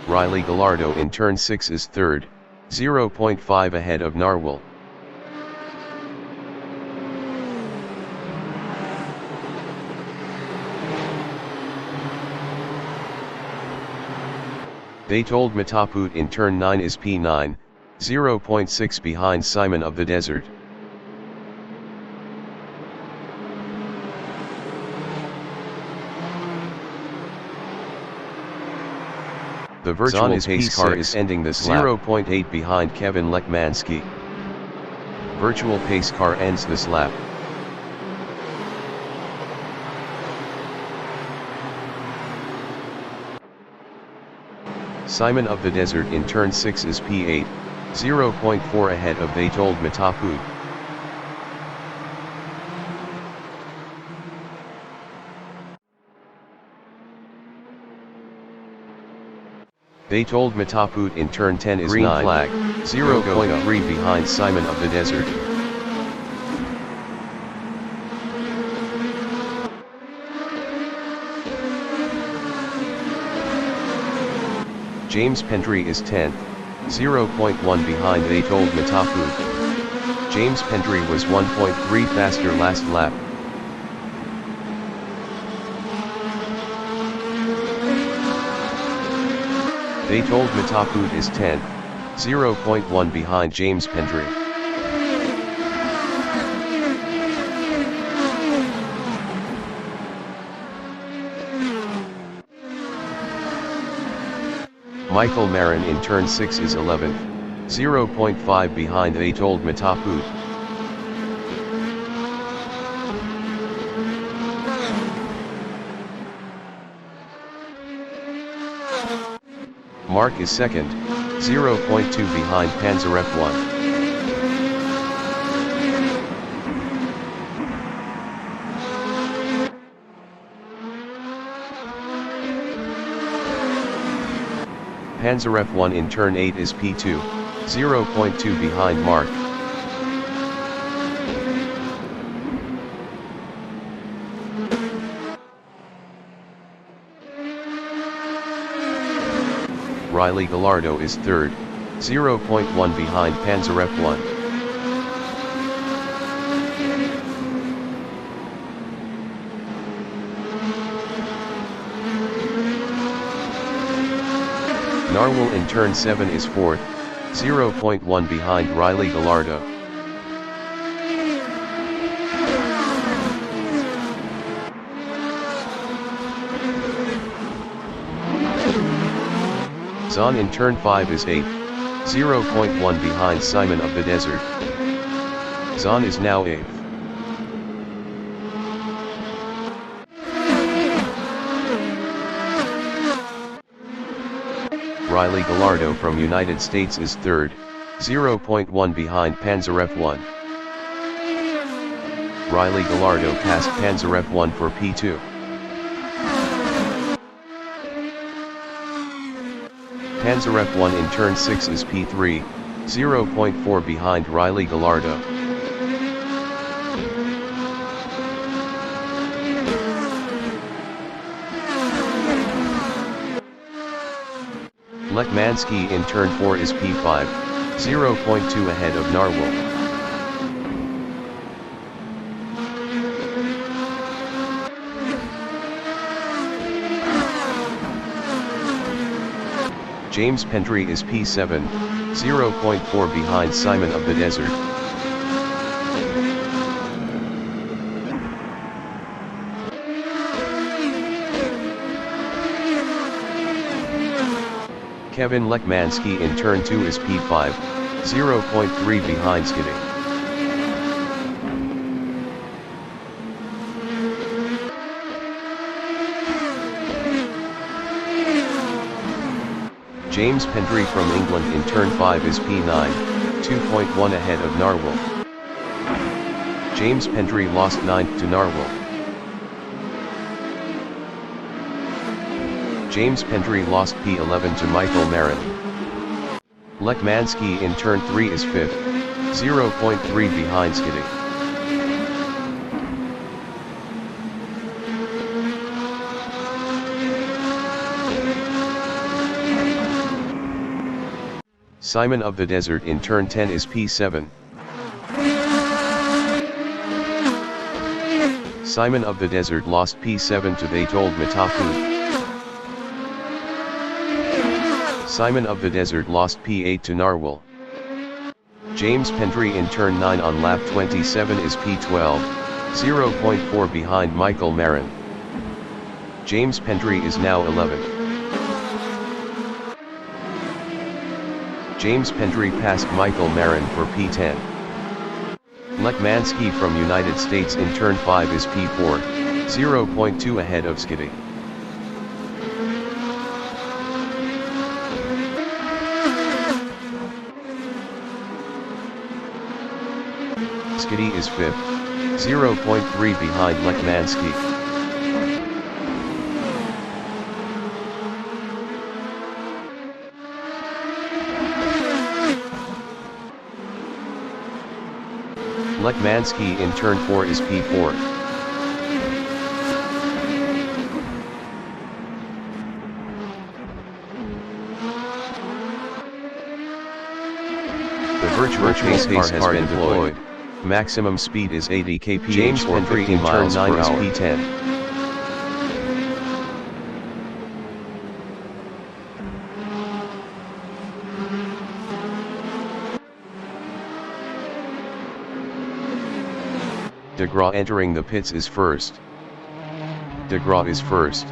Riley Gallardo in turn 6 is third, 0.5 ahead of Narwhal. They told Mataput in turn 9 is P9, 0.6 behind Simon of the Desert. The virtual pace car is ending this lap. 0.8 behind Kevin Lekmansky. Virtual pace car ends this lap. Simon of the Desert in turn 6 is P8, 0.4 ahead of they told Mataput. They told Mataput in turn 10 is green 9, flag, 0.3 behind Simon of the Desert. James Pendry is 10th, 0.1 behind they told Mataput. James Pendry was 1.3 faster last lap. They told Mataput is 10th, 0.1 behind James Pendry. Michael Marin in turn 6 is 11th, 0.5 behind they told Mataput. Mark is second, 0.2 behind Panzer F1. Panzer F1 in turn 8 is P2, 0.2 behind Mark. Riley Gallardo is third, 0.1 behind Panzer F1. Narwhal in turn 7 is fourth, 0.1 behind Riley Gallardo. Zahn in turn 5 is 8th, 0.1 behind Simon of the Desert. Zahn is now 8th. Riley Gallardo from United States is third, 0.1 behind Panzer F1. Riley Gallardo passed Panzer F1 for P2. Panzer F1 in turn 6 is P3, 0.4 behind Riley Gallardo. Lekmansky in turn 4 is P5, 0.2 ahead of Narwhal. James Pendry is P7, 0.4 behind Simon of the Desert. Kevin Lekmanski in turn 2 is P5, 0.3 behind Skiddy. James Pendry from England in turn 5 is P9, 2.1 ahead of Narwhal. James Pendry lost 9th to Narwhal. James Pendry lost P11 to Michael Marin. Lekmanski in turn 3 is 5th, 0.3 behind Skiddy. Simon of the Desert in turn 10 is P7. Simon of the Desert lost P7 to They Told Matapu. Simon of the Desert lost P8 to Narwhal. James Pendry in turn 9 on lap 27 is P12, 0.4 behind Michael Marin. James Pendry is now 11th. James Pendry passed Michael Marin for P10. Lekmanski from United States in turn 5 is P4, 0.2 ahead of Skiddy. Skiddy is 5th, 0.3 behind Lekmanski. Lekmanski in turn 4 is P4. The virtual pace car has been deployed. Maximum speed is 80 kph. James Pendry in turn 9 is P10. DeGraw entering the pits is first. DeGraw is first.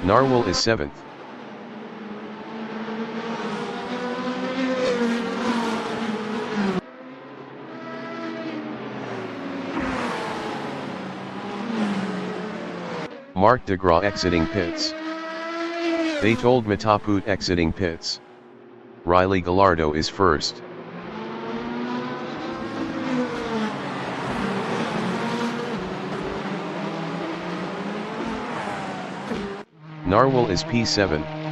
Narwhal is 7th. Mark DeGraw exiting pits. They Told Mataput exiting pits. Riley Gallardo is first. Narwhal is P7.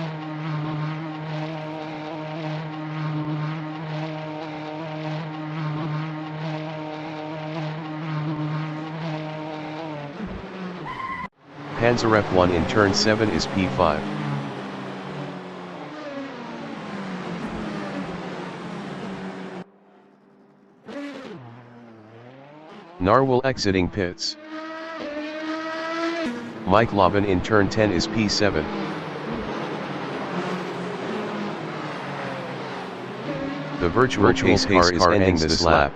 Panzeref 1 in turn 7 is P5. Narwhal exiting pits. Mike Laban in turn 10 is P7. The virtual pace car is ending this lap.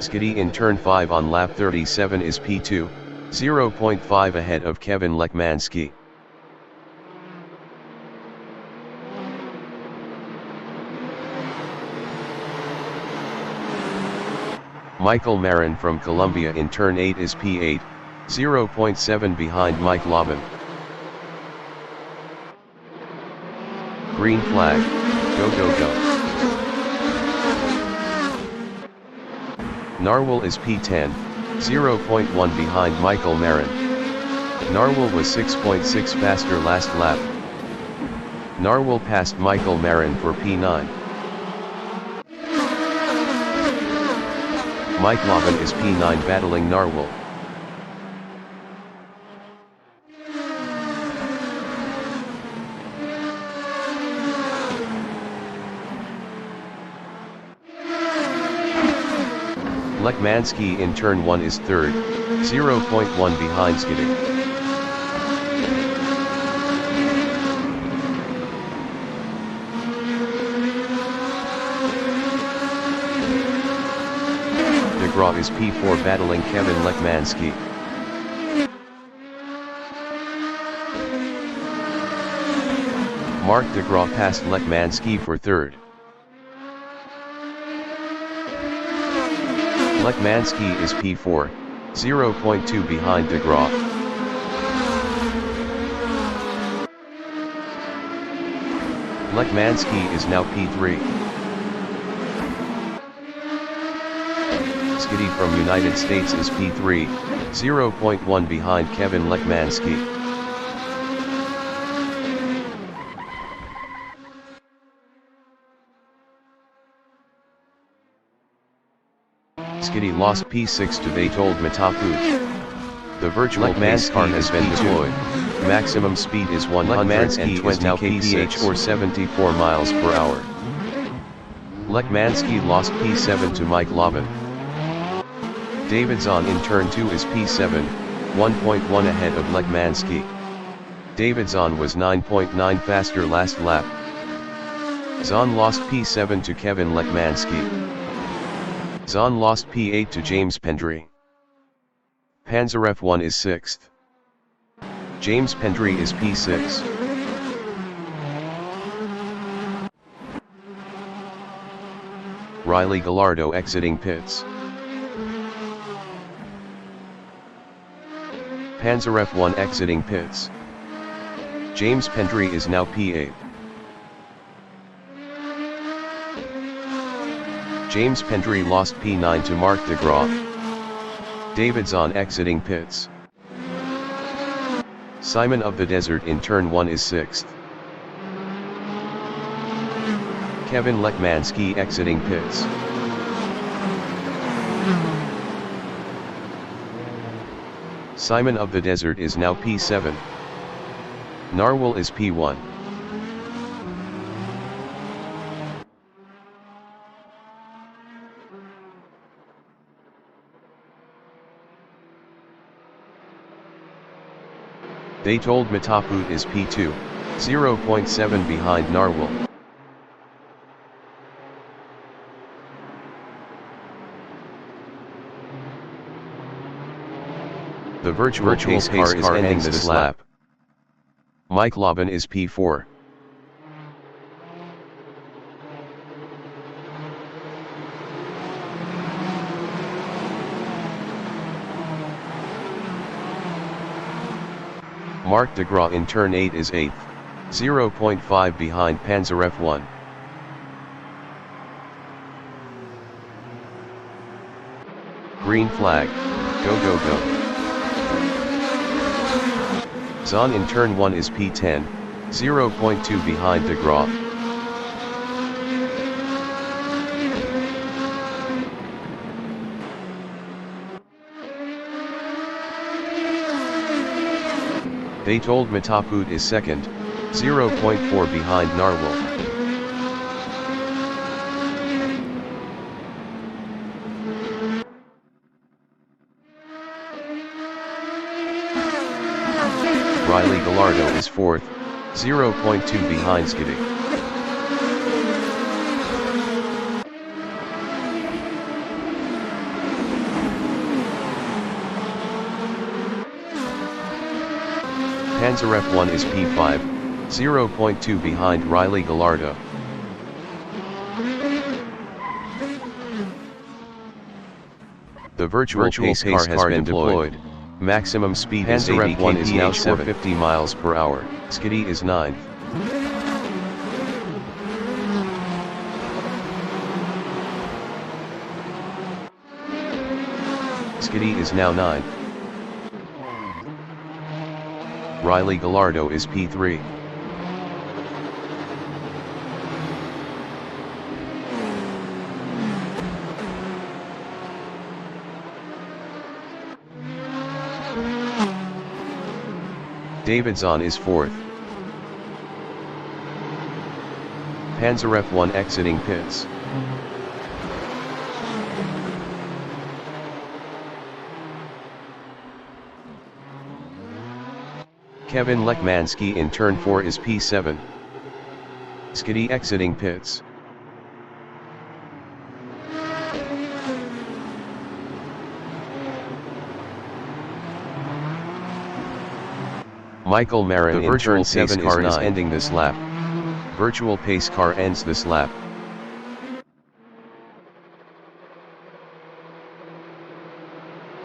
Skiddy in turn 5 on lap 37 is P2, 0.5 ahead of Kevin Lekmanski. Michael Marin from Colombia in turn 8 is P8, 0.7 behind Mike Laban. Green flag, go go go. Narwhal is P10, 0.1 behind Michael Marin. Narwhal was 6.6 faster last lap. Narwhal passed Michael Marin for P9. Mike Laban is P9 battling Narwhal. Lekmanski in turn 1 is third, 0.1 behind Skiddy. DeGraw is P4 battling Kevin Lekmanski. Mark DeGraw passed Lekmanski for third. Lekmanski is P4, 0.2 behind DeGraw. Lekmanski is now P3. Skiddy from United States is P3, 0.1 behind Kevin Lekmanski. Skiddy lost P6 to Betold Mataput. The virtual pace car has been deployed. Maximum speed is 120 kph or 74 miles per hour. Lekmanski lost P7 to Mike Lobbin. Davidson in turn 2 is P7, 1.1 ahead of Lekmanski. Davidson was 9.9 faster last lap. Zahn lost P7 to Kevin Lekmanski. Zahn lost P8 to James Pendry. Panzarev 1 is 6th. James Pendry is P6. Riley Gallardo exiting pits. Panzarev 1 exiting pits. James Pendry is now P8. James Pendry lost P9 to Mark DeGraw. Davidson exiting pits. Simon of the Desert in turn 1 is 6th. Kevin Lekmanski exiting pits. Simon of the Desert is now P7. Narwhal is P1. Betold Mataput is P2, 0.7 behind Narwhal. The virtual pace car is ending this lap. Mike Lobbin is P4. Mark DeGraw in turn 8 is 8th, 0.5 behind Panzarev 1. Green flag, go go go. Zahn in turn 1 is P10, 0.2 behind DeGraw. Betold Mataput is second, 0.4 behind Narwhal. Riley Gallardo is fourth, 0.2 behind Skiddy. Panzarev 1 is P5, 0.2 behind Riley Gallardo. The virtual pace car has been deployed. Maximum speed is 80 kph is now 450 miles per hour. Skiddy is 9th. Skiddy is now 9th. Riley Gallardo is P3. Davidson is 4th. Panzarev 1 exiting pits. Kevin Lekmanski in turn 4 is P7. Skiddy exiting pits. Michael Marin in turn 7 is ending this lap. Virtual pace car ends this lap.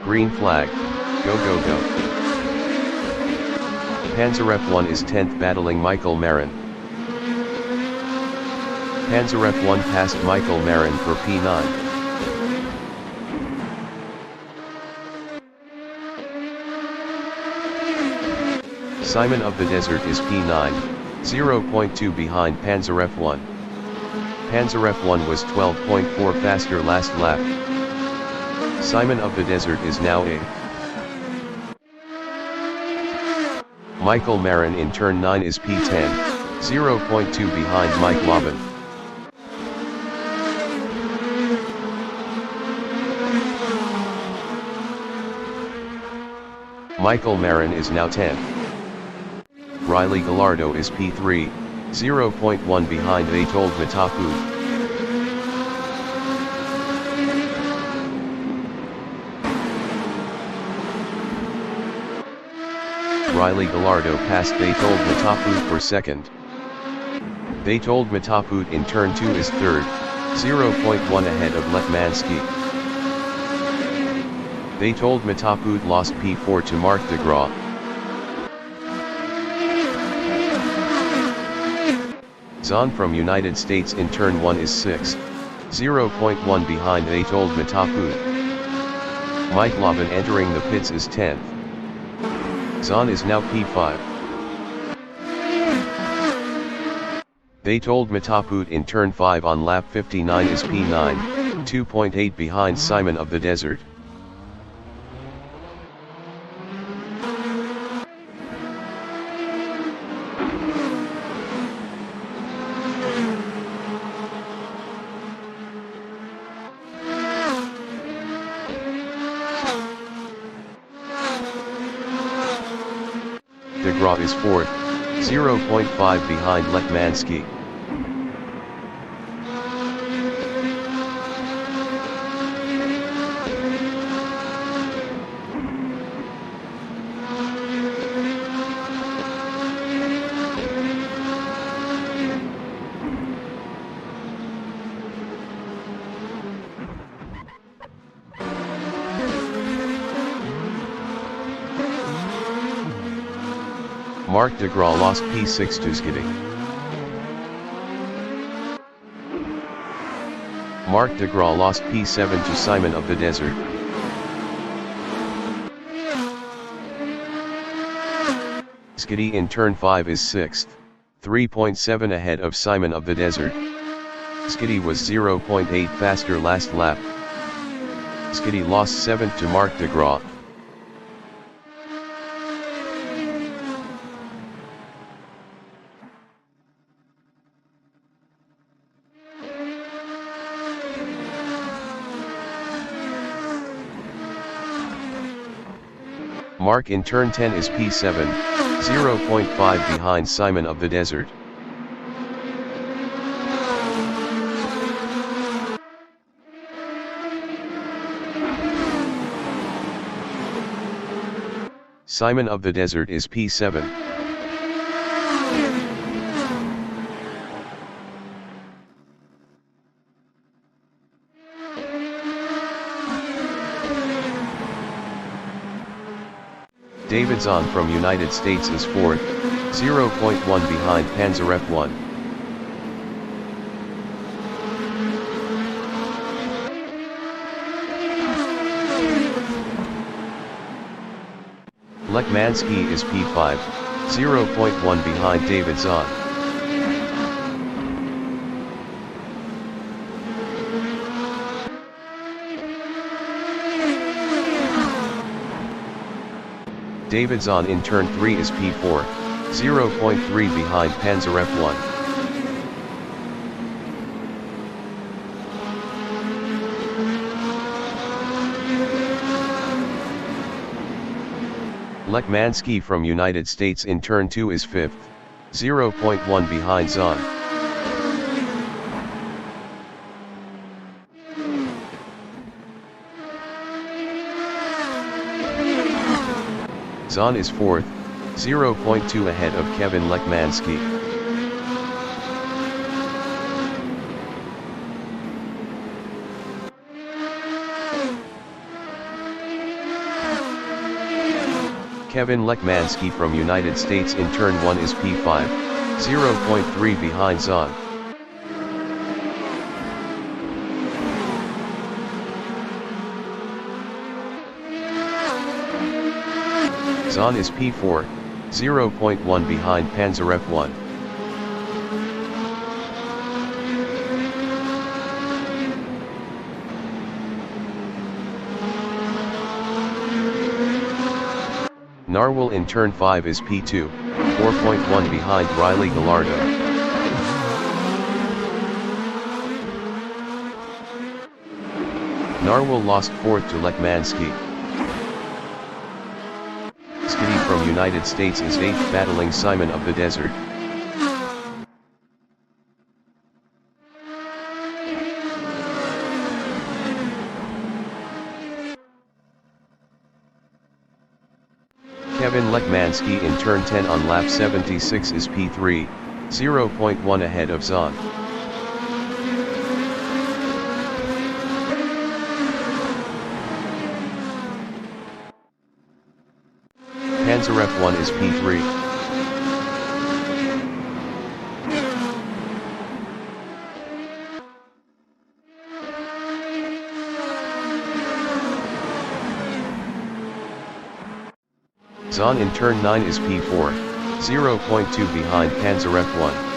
Green flag. Go go go. Panzer F1 is 10th battling Michael Marin. Panzer F1 passed Michael Marin for P9. Simon of the Desert is P9, 0.2 behind Panzer F1. Panzer F1 was 12.4 faster last lap. Simon of the Desert is now 8th. Michael Marin in turn 9 is P10, 0.2 behind Mike Lobbin. Michael Marin is now 10th. Riley Gallardo is P3, 0.1 behind Vitold Matapud. Riley Gallardo passed Vitold Matapud for second. Vitold Matapud in turn 2 is third, 0.1 ahead of Lekmanski. Vitold Matapud lost P4 to Marc de Graaf. Zahn from United States in turn 1 is 6th, 0.1 behind Vitold Matapud. Mike Lobbin entering the pits is 10th. Zahn is now P5. Vitold Matapud in turn 5 on lap 59 is P9, 2.8 behind Simon of the Desert. De Graaf is 4th, 0.5 behind Lekmanski. Marc de Graaf lost P6 to Skiddy. Marc de Graaf lost P7 to Simon of the Desert. Skiddy in turn 5 is 6th, 3.7 ahead of Simon of the Desert. Skiddy was 0.8 faster last lap. Skiddy lost 7th to Marc de Graaf. Mark in turn 10 is P7, 0.5 behind Simon of the Desert. Simon of the Desert is P7. David Zahn from United States is 4th, 0.1 behind Panzer F1. Lekmanski is P5, 0.1 behind David Zahn. David Zahn in turn 3 is P4, 0.3 behind Panzer F1. Lekmansky from United States in turn 2 is 5th, 0.1 behind Zahn. Zahn is 4th, 0.2 ahead of Kevin Lekmansky. Kevin Lekmansky from United States in turn 1 is P5, 0.3 behind Zahn. Zahn is P4, 0.1 behind Pansarev 1. Narwhal in turn 5 is P2, 4.1 behind Riley Gallardo. Narwhal lost 4th to Lekmansky. Skitty from United States is 8th battling Simon of the Desert. Kevin Lekmansky in turn 10 on lap 76 is P3, 0.1 ahead of Zahn. Pansarev 1 is P3. Zahn in turn 9 is P4, 0.2 behind Pansarev 1.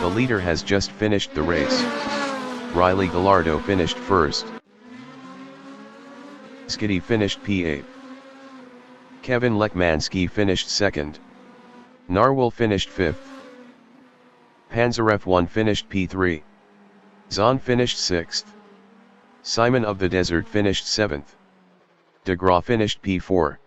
The leader has just finished the race. Riley Gallardo finished 1st. Skitty finished P8. Kevin Lekmansky finished 2nd. Narwhal finished 5th. Pansarev 1 finished P3. Zahn finished 6th. Simon of the Desert finished 7th. De Graaf finished P4.